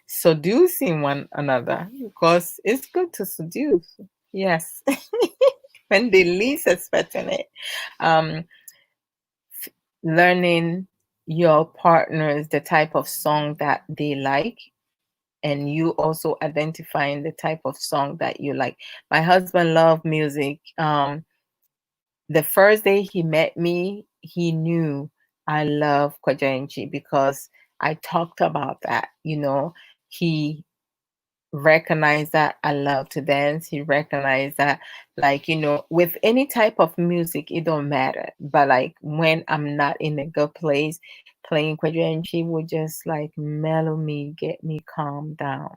seducing one another, because it's good to seduce. Yes. When they least expecting it. Learning your partners the type of song that they like, and you also identifying the type of song that you like. My husband loved music. The first day he met me, he knew I love Kwajanji because I talked about that. He recognize that I love to dance. He recognized that, with any type of music, it don't matter. But when I'm not in a good place, playing Kwadranchi would just mellow me, get me calm down,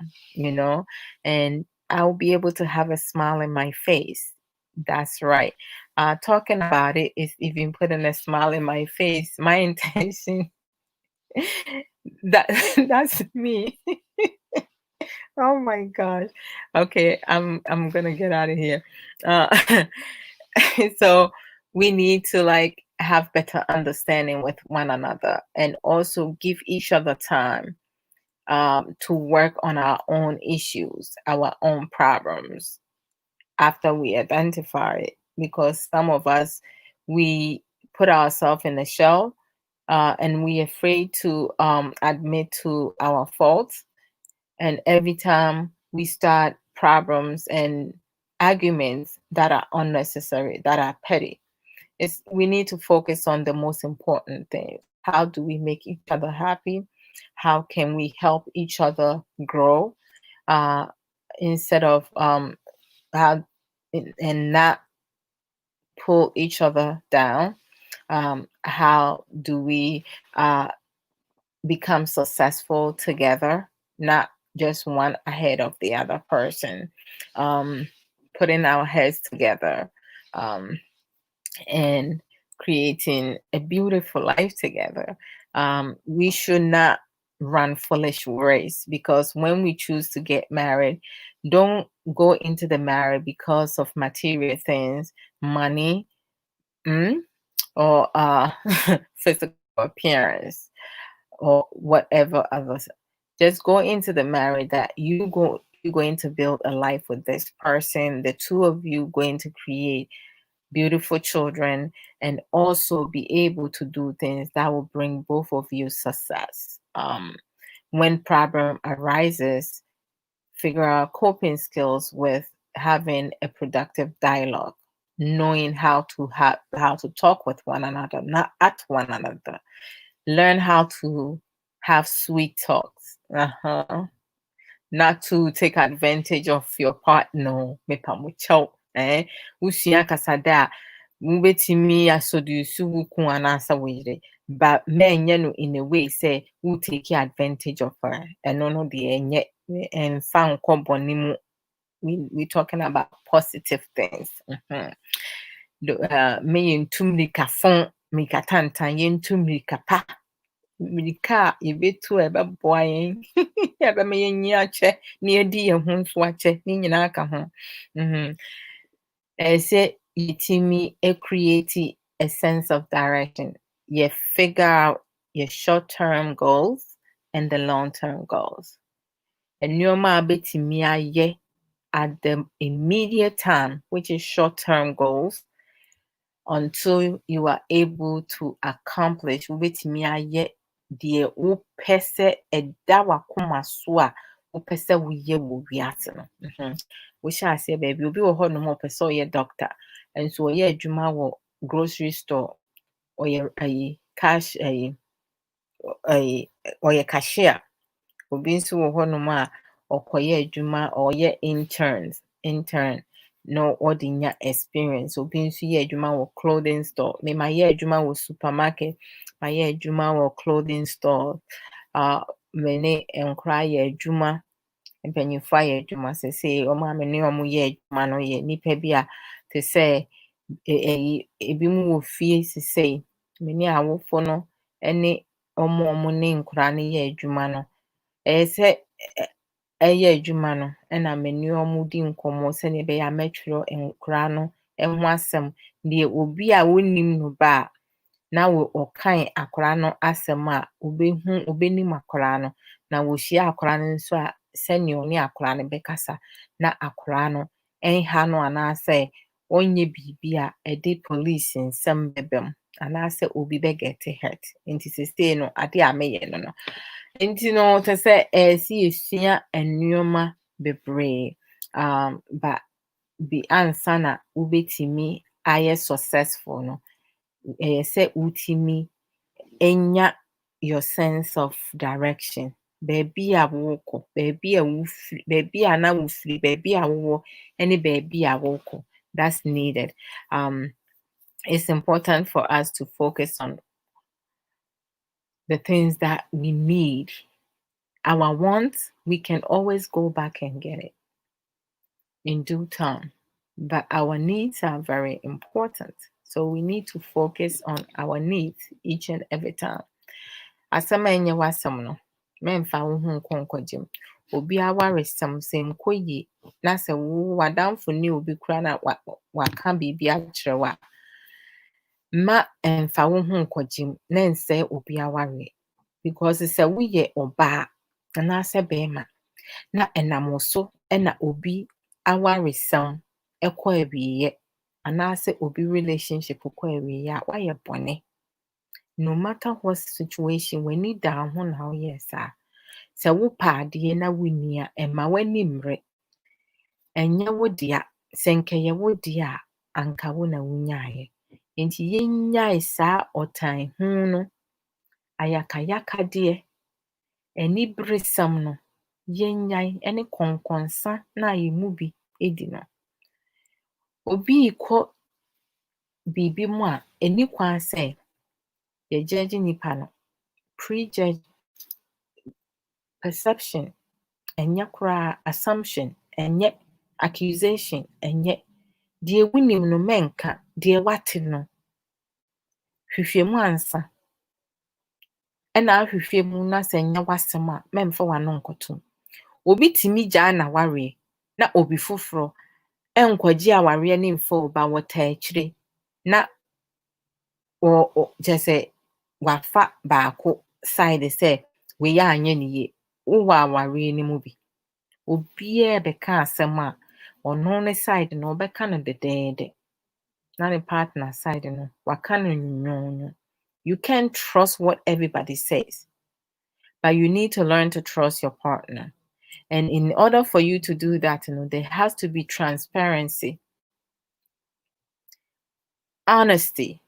and I'll be able to have a smile in my face. That's right. Talking about it is even putting a smile in my face. My intention, that that's me. Oh my gosh. Okay, I'm gonna get out of here. So we need to have better understanding with one another, and also give each other time to work on our own issues, our own problems after we identify it. Because some of us, we put ourselves in a shell, and we afraid to admit to our faults, and every time we start problems and arguments that are unnecessary, that are petty, we need to focus on the most important things. How do we make each other happy? How can we help each other grow, instead of how and not pull each other down? How do we become successful together, not just one ahead of the other person? Putting our heads together, and creating a beautiful life together. We should not run foolish race, because when we choose to get married, don't go into the marriage because of material things, money, or physical appearance, or whatever others. Just go into the marriage that you're going to build a life with this person. The two of you going to create beautiful children, and also be able to do things that will bring both of you success. When problem arises, figure out coping skills with having a productive dialogue, knowing how to talk with one another, not at one another. Learn how to have sweet talks. Not to take advantage of your partner. Mepamucho, usua kasada, mubetimi asodusu wuku anasa wire. but men in a way say who take advantage of her and no the and found company. We talking about positive things. Me yentum rika fon mika tantan yentum rika pa mirika yebetu ebeboa yen ebe me yenyi ache na edi ye ho nso ache ni nyina aka ho say yitimi create a sense of direction. You figure out your short-term goals and the long-term goals. And your betimi aye at the immediate time, which is short-term goals, until you are able to accomplish betimi aye the upese edawa kuma so a upese wuye wo wiase no. We shall say baby obi wo ho no mo pese o ye doctor and so ye adwuma wo grocery store or ye cash or ye cashier obi nso wo ho no ma okoye adwuma or ye intern no ordinary experience obi nso ye adwuma wo clothing store me ma ye adwuma wo supermarket ma ye adwuma wo clothing store mene enkra ye adwuma mpanyinfo ayɛ adwuma sɛ ɔmo amene ɔmo yɛ adwuma no yɛ nipa bi a te sɛ ebi mu wɔ fie sɛ mene awofo no ɛne ɔmo ne nkora no yɛ adwuma no ɛyɛ sɛ ɛyɛ adwuma no ɛna mene ɔmo di nkɔmmɔ sɛnea ɛbɛyɛ a mɛtwerɛ nkora no ɛho asɛm deɛ obi a wonim no ba a na ɔkan akora no asɛm a obenim akora no na wɔhyia akora no nso a sɛnea ɔne akora no bɛkasa na akora no ɛnha no anaasɛ ɔnyɛ biribi a ɛde police nsɛm bɛbɛm anaasɛ obi bɛgɛte hurt nti sesei no ade a meyɛ no nti no te sɛ ɛsi esua nneɛma bebree but bi ansa na wobɛtumi ayɛ successful no say utimi enya your sense of direction. Baby a woko, baby a wufri, baby a na wufri, baby a wo, any baby a woko. That's needed. It's important for us to focus on the things that we need. Our wants, we can always go back and get it in due time. But our needs are very important. So we need to focus on our needs each and every time. Asɛm a ɛnyɛ w'asɛm no, mɛmfa wo ho nkɔnkɔgyem. Obi awaresɛm sɛ nkɔ yie na sɛ w'adamfo ne obi kora na waka biribi akyerɛ wo a, ma ɛmfa wo ho nkɔgyem na nsɛe obi aware. Because sɛ woyɛ ɔbaa anaasɛ bɛrima na ɛnam wo so ɛna obi awaresɛm ɛkɔ awieɛ anaasɛ obi relationship kɔ awieɛ a wayɛ bɔne. No matter what situation, when you down ho na woyɛ saa. Sɛ wopɛ adeɛ na wonni a ɛma w'ani mmere. Ɛnyɛ wo dea. Sɛ nkɛyɛ wo dea a anka wo na wonyaeɛ. Nti yɛnnyae saa ɔtan ho no, ayakayakadeɛ, aniberesɛm no, yɛnnyae ɛne kɔnkɔnsa na yɛmu bi edi no. Obi kɔ biribi mu a ɛni kwan sɛ yɛgyegye nipa no. Prejudge, perception, ɛnyɛ koraa assumption, ɛnyɛ accusation, ɛnyɛ deɛ wonim no mɛnka, deɛ wate no. Hwehwɛmu ansa. Ɛna ahwehwɛmu na sɛ ɛnyɛ w'asɛm a mɛmfa w'ano nkɔtom. Obi timi gyaa na wareɛ na obi foforo ɛnkɔgye awareɛ ne mfa oba wɔta akyire na kyerɛ sɛ wafa baako side sɛ weyɛ anyɛ ne yie. Wowɔ awareɛ no mu bi. Obiara bɛka asɛm a ɔno ne side no ɔbɛka no dɛdɛɛdɛ. Na ne partner side no waka no nwonwonwo. You can't trust what everybody says. But you need to learn to trust your partner. And in order for you to do that, there has to be transparency, honesty,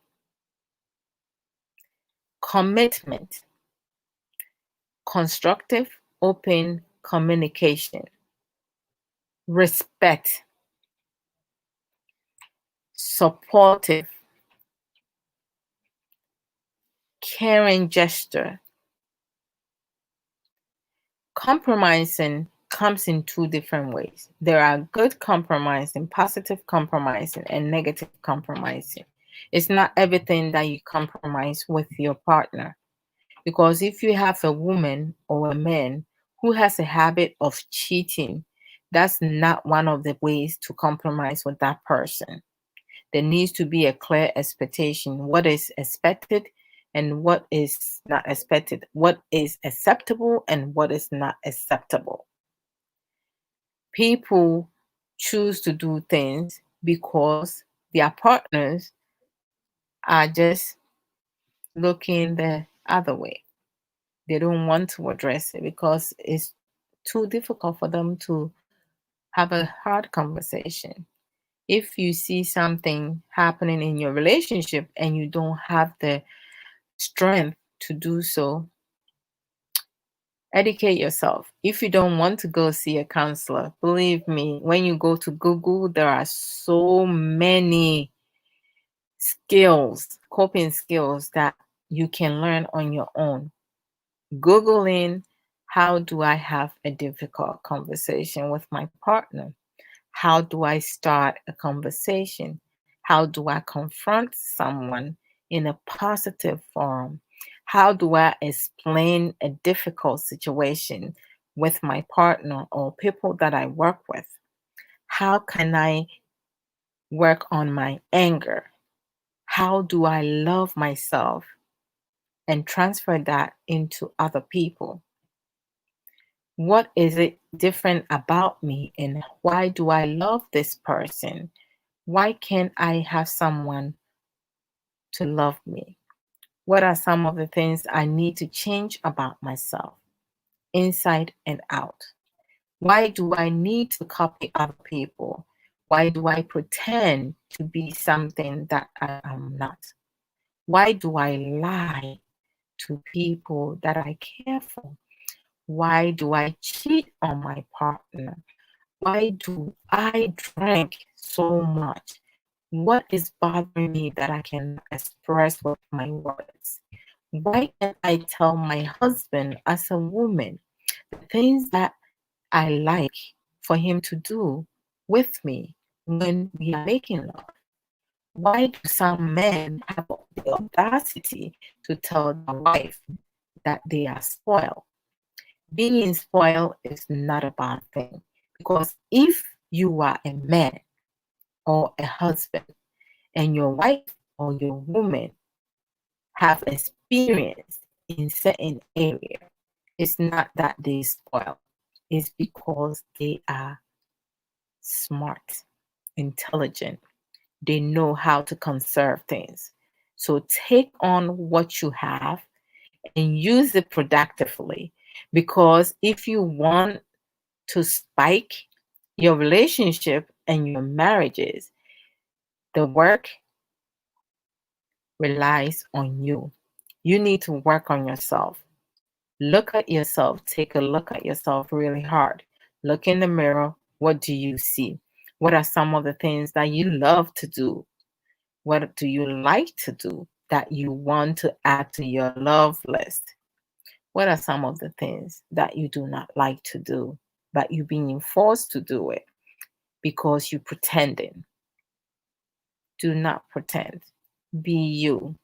commitment, constructive, open communication, respect, supportive, caring gesture. Compromising comes in two different ways. There are good compromising, positive compromising, and negative compromising. It's not everything that you compromise with your partner. Because if you have a woman or a man who has a habit of cheating, that's not one of the ways to compromise with that person. There needs to be a clear expectation, what is expected and what is not expected, what is acceptable and what is not acceptable. People choose to do things because their partners are just looking the other way. They don't want to address it because it's too difficult for them to have a hard conversation. If you see something happening in your relationship and you don't have the strength to do so, educate yourself. If you don't want to go see a counselor, believe me, when you go to Google, there are so many skills, coping skills that you can learn on your own. Googling, how do I have a difficult conversation with my partner? How do I start a conversation? How do I confront someone in a positive form? How do I explain a difficult situation with my partner or people that I work with? How can I work on my anger? How do I love myself and transfer that into other people? What is it different about me and why do I love this person? Why can't I have someone to love me? What are some of the things I need to change about myself, inside and out? Why do I need to copy other people? Why do I pretend to be something that I am not? Why do I lie to people that I care for? Why do I cheat on my partner? Why do I drink so much? What is bothering me that I can express with my words? Why can't I tell my husband as a woman the things that I like for him to do with me when we are making love? Why do some men have the audacity to tell their wife that they are spoiled? Being spoiled is not a bad thing, because if you are a man or a husband and your wife or your woman have experience in certain area, it's not that they spoil. It's because they are smart, intelligent. They know how to conserve things. So take on what you have and use it productively. Because if you want to spike your relationship and your marriages, the work relies on you. You need to work on yourself. Look at yourself. Take a look at yourself really hard. Look in the mirror. What do you see? What are some of the things that you love to do? What do you like to do that you want to add to your love list? What are some of the things that you do not like to do, but you're being forced to do it because you're pretending? Do not pretend. Be you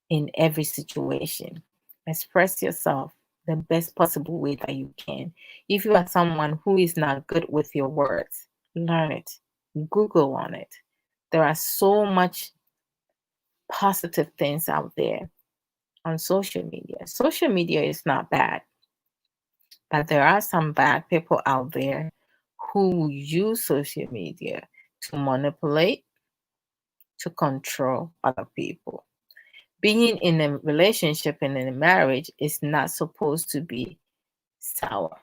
in every situation. Express yourself the best possible way that you can. If you are someone who is not good with your words, learn it. Google on it. There are so much positive things out there on social media. Social media is not bad, but there are some bad people out there who use social media to manipulate, to control other people. Being in a relationship and in a marriage is not supposed to be sour.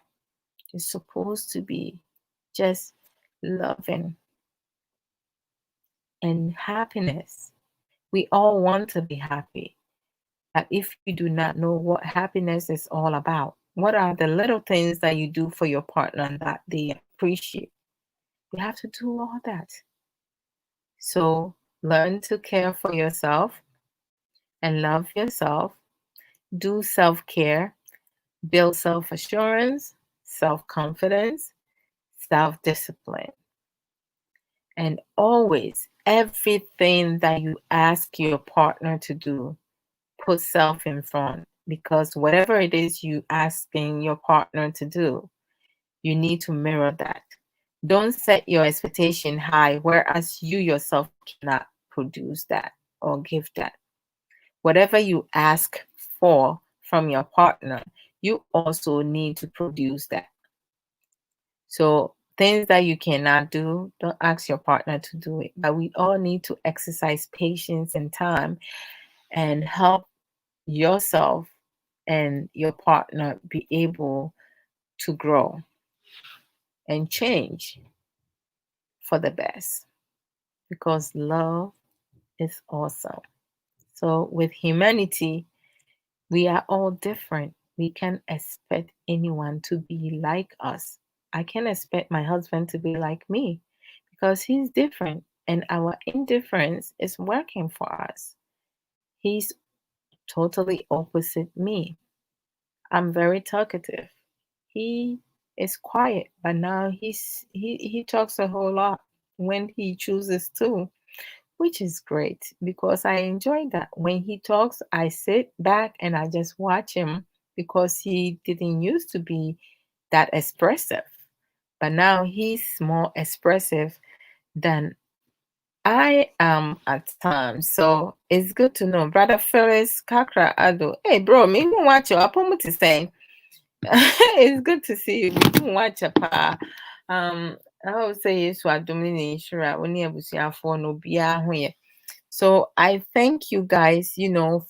It's supposed to be just loving and happiness. We all want to be happy. But if you do not know what happiness is all about, what are the little things that you do for your partner that they appreciate? You have to do all that. So learn to care for yourself. and love yourself. Do self-care, build self-assurance, self-confidence, self-discipline. And always, everything that you ask your partner to do, put self in front, because whatever it is you asking your partner to do, you need to mirror that. Don't set your expectation high, whereas you yourself cannot produce that or give that. Whatever you ask for from your partner, you also need to produce that. So things that you cannot do, don't ask your partner to do it. But we all need to exercise patience and time and help yourself and your partner be able to grow and change for the best, because love is awesome. So with humanity, we are all different. We can't expect anyone to be like us. I can't expect my husband to be like me because he's different and our indifference is working for us. He's totally opposite me. I'm very talkative. He is quiet, but now he talks a whole lot when he chooses to, which is great because I enjoy that. When he talks, I sit back and I just watch him because he didn't used to be that expressive, but now he's more expressive than I am at times. So it's good to know. Brother Phyllis Kakra Ado. Hey bro, me watch your to say. It's good to see you. We watch a pa. I would say yes, we are dominating sure when you have for no be here. So I thank you guys,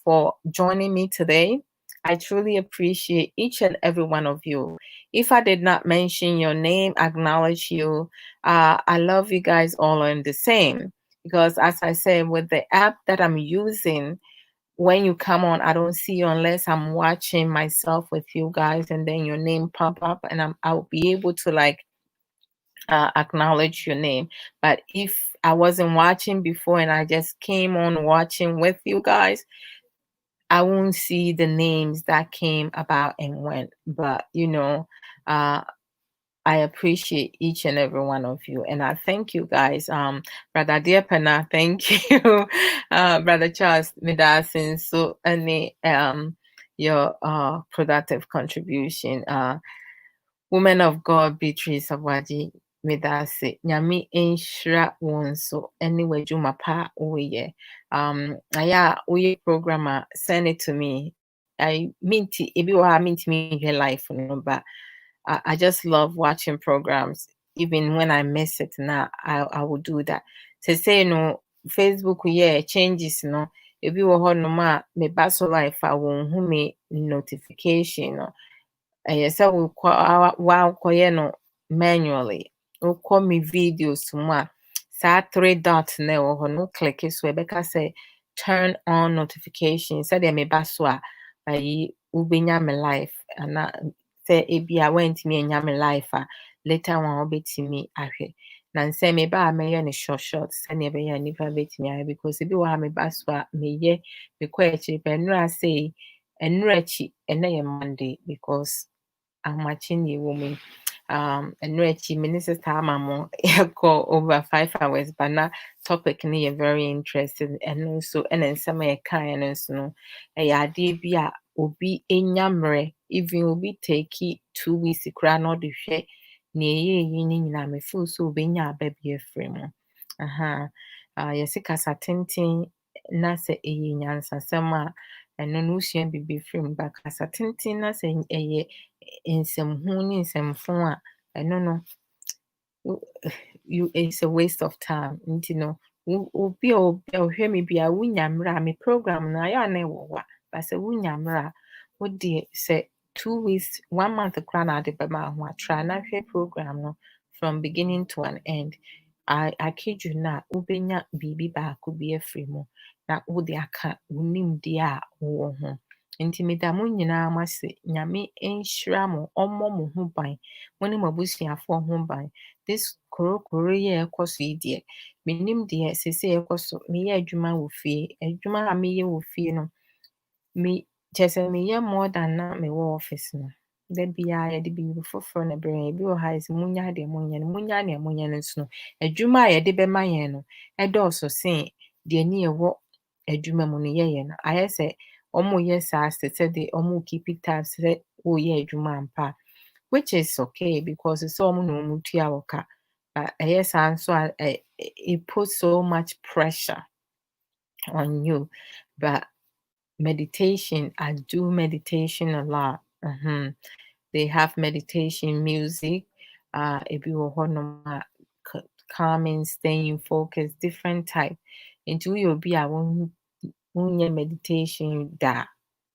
for joining me today. I truly appreciate each and every one of you. If I did not mention your name, acknowledge you. I love you guys all in the same, because as I said, with the app that I'm using, when you come on, I don't see you unless I'm watching myself with you guys, and then your name pop up, and I'll be able to acknowledge your name. But if I wasn't watching before and I just came on watching with you guys, I won't see the names that came about and went. But I appreciate each and every one of you, and I thank you guys. Brother Diapana, thank you. Brother Charles Midasin, so any your productive contribution. Woman of God, Beatrice Awaji, Medase, Nyami Enshra Wonso, anyway, Juma Pa Oye. Aya, Oye programmer, send it to me. I minty, if you are minty me in your life, but I just love watching programs. Even when I miss it now, I will do that. Say, Facebook, yeah, changes, if you were no ma, me basso life, I won't me notification, ɛyɛ sɛ woakɔyɛ no manually. Wokɔ me videos mu a saa 3 dot na ɛwɔ hɔ no click so ɛbɛka sɛ turn on notification sɛdeɛ meba so a ayi wobɛnya me live, ana sɛ ebia woantumi anya me live a later on wobɛtumi ahwɛ. Na nsɛ meba a mɛyɛ no short sɛnea ɛbɛyɛ a nnipa bɛtumi ahwɛ, because ebi wɔ ha meba so a meyɛ mekɔ akyiri pɛ nnura sei nnura akyi ɛnɛ yɛ Monday because ahomakye wɔ mu. Nnura akyi me ne sister ama mo yɛkɔ over 5 hours, but na topic no yɛ very interesting. Ɛno nso ɛna nsɛm a yɛkaeɛ no nso no ɛyɛ adeɛ bi a obi nya mmerɛ, even obi take 2 weeks koraa na ɔde hwɛ na ɛyɛ no nyinaa mefeel so obɛnya aba bi afiri mu. Yɛse kasa tenten na sɛ ɛyɛ nyansasɛm a ɛno no wosua biribi firi mu, ba kasa tenten na sɛ ɛyɛ nsɛmhu ne nsɛmfo a ɛno no it's a waste of time. Nti no obi a ɔhwɛ me bia wonya mmerɛ a me program no ayɛ a na ɛwɔ hɔ a, but sɛ wonya mmerɛ a wode sɛ 2 weeks 1 month koraa na ade bɛma ho a try na hwɛ program no from beginning to an end. I kid you not, wobɛnya biribi baako bi afiri mu na wode aka wo nimdeɛ a wowɔ ho. Nti meda mo nyinaa mo ase, Nyame nhyira mo, ɔmmɔ mo ho ban, mo ne mo abusuafoɔ ho ban. This korokoro yɛ ɛkɔ so yi deɛ, menim deɛ sese ɛkɔ so, meyɛ adwuma wɔ fie, adwuma a meyɛ wɔ fie no me just me more than na me wo office no. Da bia ye de bi foforo na bere bi o ha is munya de munya no so no adwuma ye de be ma yen no e do so sen de ni e wo adwuma mu no ye no aye se omo ye sa de omo keep it tabs se o ye adwuma ampa, which is okay because it's all no mu tua woka, but yes so it puts so much pressure on you. But meditation, I do meditation a lot. They have meditation music, if you want calming, staying focused, different type. Into you'll be a one meditation that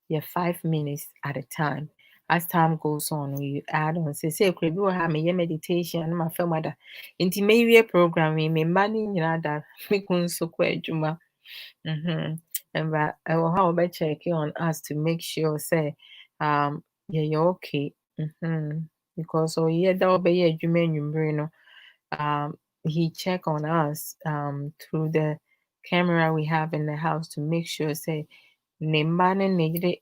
you're 5 minutes at a time. As time goes on, you add on. Say, could be have me meditation and my film mother. Into maybe a programming, me money, you know, that we couldn't so quite juma. And but I will have a check on us to make sure, say, yeah, you're okay. Because so yeah, that will be a juma, he check on us through the camera we have in the house to make sure, say, ne mba ne ne yere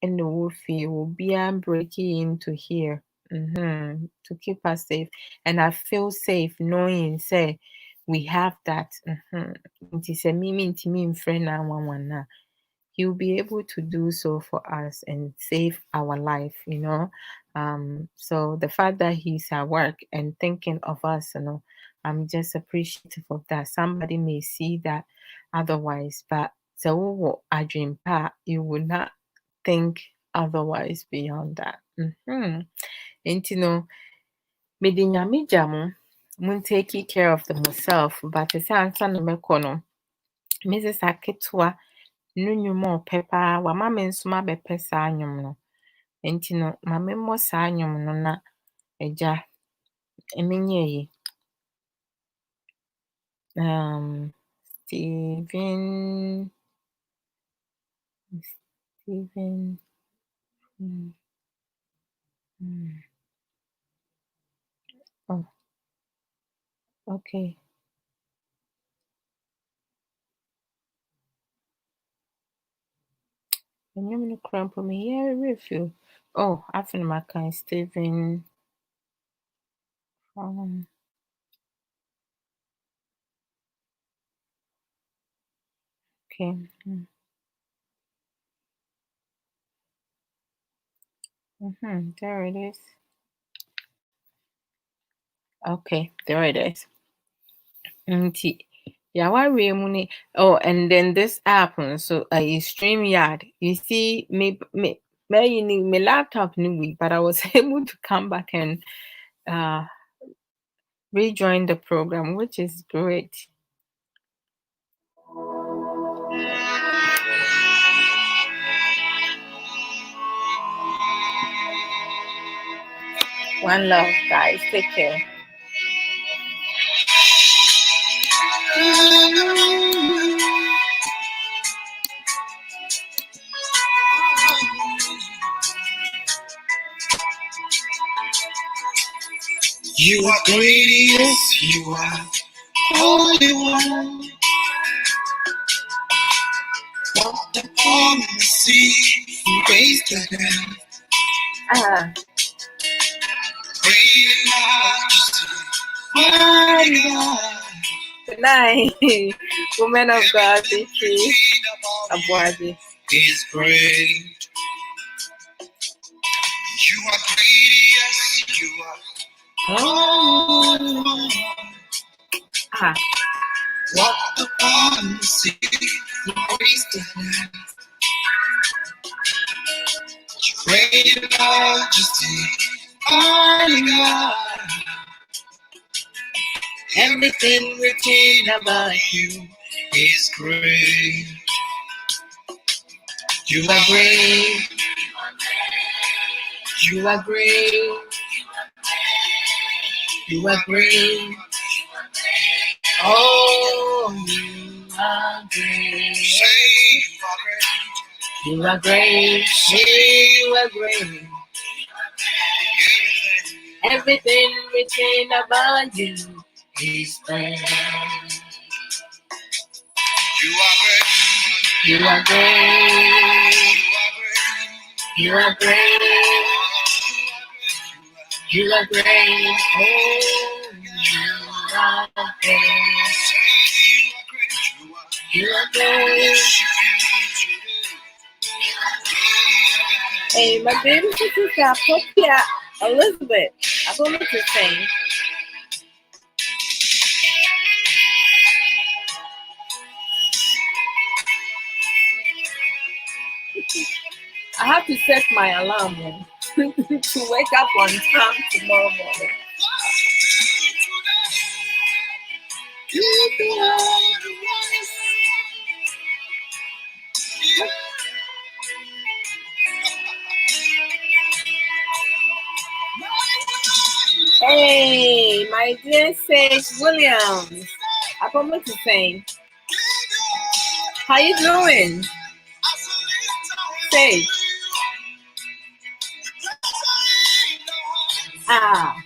ne wo fie will be breaking into here, to keep us safe. And I feel safe knowing, say, we have that. Nti sɛ mimi ntimi mfrɛ 911 na he'll be able to do so for us and save our life, so the fact that he's at work and thinking of us, I'm just appreciative of that. Somebody may see that otherwise, but so I dream pa, you would not think otherwise beyond that. And mede nyame gya mo, taking care of myself, but it's ansa no mekɔ no, Mrs. Aketewa no nnwom a ɔpɛ paa wama me nso mabɛpɛ saa nnwom no. Nti no ma memmɔ saa nnwom no na agya menyɛ yi. Stephen oh, okay. Nnwom no kora mpo meyɛ review. Oh, afei na maka Stephen okay. There it is. Okay, there it is. Yeah, why we money? Oh, and then this app, so StreamYard. You see, me my laptop new week, but I was able to come back and rejoin the program, which is great. One love, guys. Take care. You are great, yes, you are Holy One. Walked upon the sea, you raised the dead. Great in majesty, mighty God. Good night, woman of God. Thank you. Adwoa is great. You are great, yes, you are. Walked upon the sea, you raised the dead. Great in majesty, mighty God. Everything written about you is great. You are great. You are great. You are great. Oh, you are great. Say you are great. Say you are great. Everything written about you is great. You are great. You are great. You are great. You are great. Oh, you are great. Hey, my baby sister, Sophia Elizabeth. I told me to sing. I have to set my alarm to wake up on time tomorrow morning. Hey, my dear Sage Williams. I promise to sing. How you doing? Sage. Ah.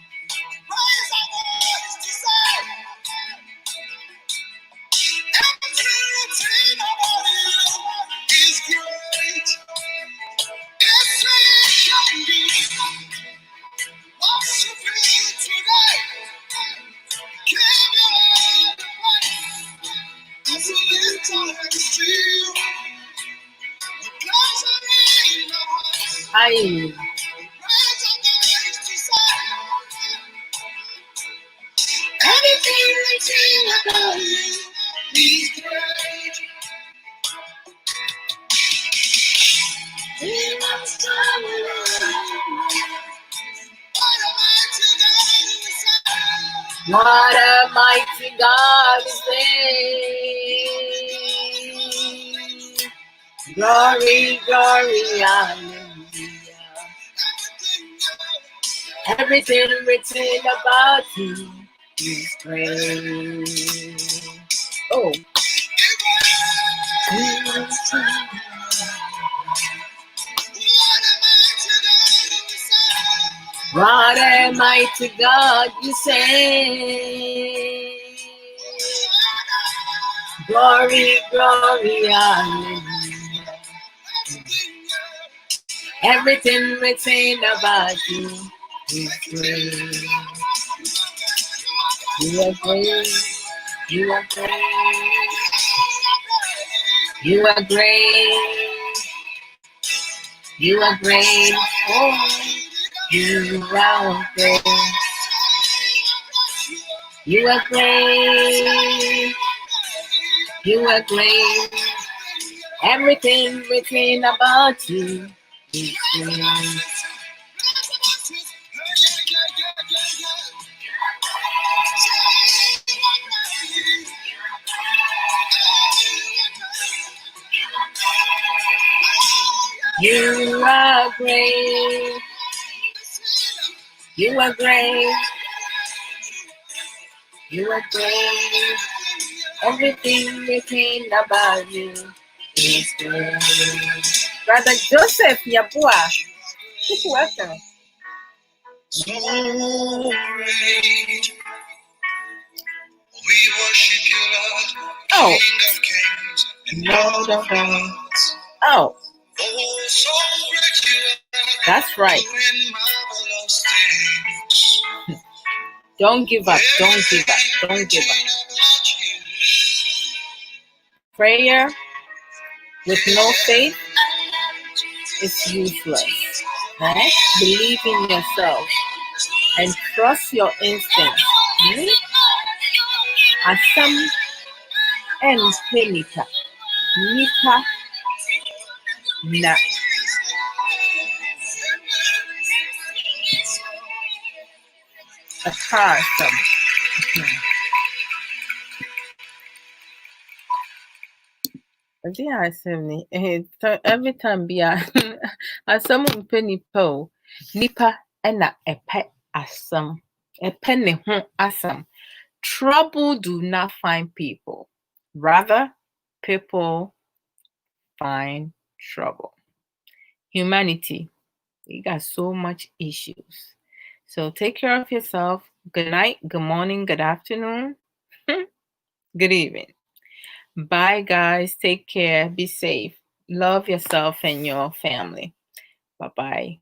Hi. What a mighty God is there. Glory, glory, hallelujah. Everything written about you is great. Oh. What a mighty God you say. Glory, glory, hallelujah. Everything written about you is great. You are great. You are great. You are great. You are great. Oh, you are great. You are great. You are great. Everything written about you is great. You are great. You are great. You are great. Everything written about you is great. Brother Joseph Yabua, welcome. So great. We worship you, Lord, Oh. King of kings and Lord of lords. Oh. Oh, so great you are. That's right. Doing marvelous things. Don't give up. Don't give up. Don't give up. Prayer with no faith is useless. Right? Believe in yourself and trust your instincts. Asem Mp3 Nipa. Nipa na. A car some. Every time be Asem Mp3 Nipa Nipa ena epe asem. Epe ne ho asem. Trouble do not find people. Rather, people find trouble. Humanity, we got so much issues. So take care of yourself. Good night, good morning, good afternoon, good evening. Bye, guys. Take care. Be safe. Love yourself and your family. Bye-bye.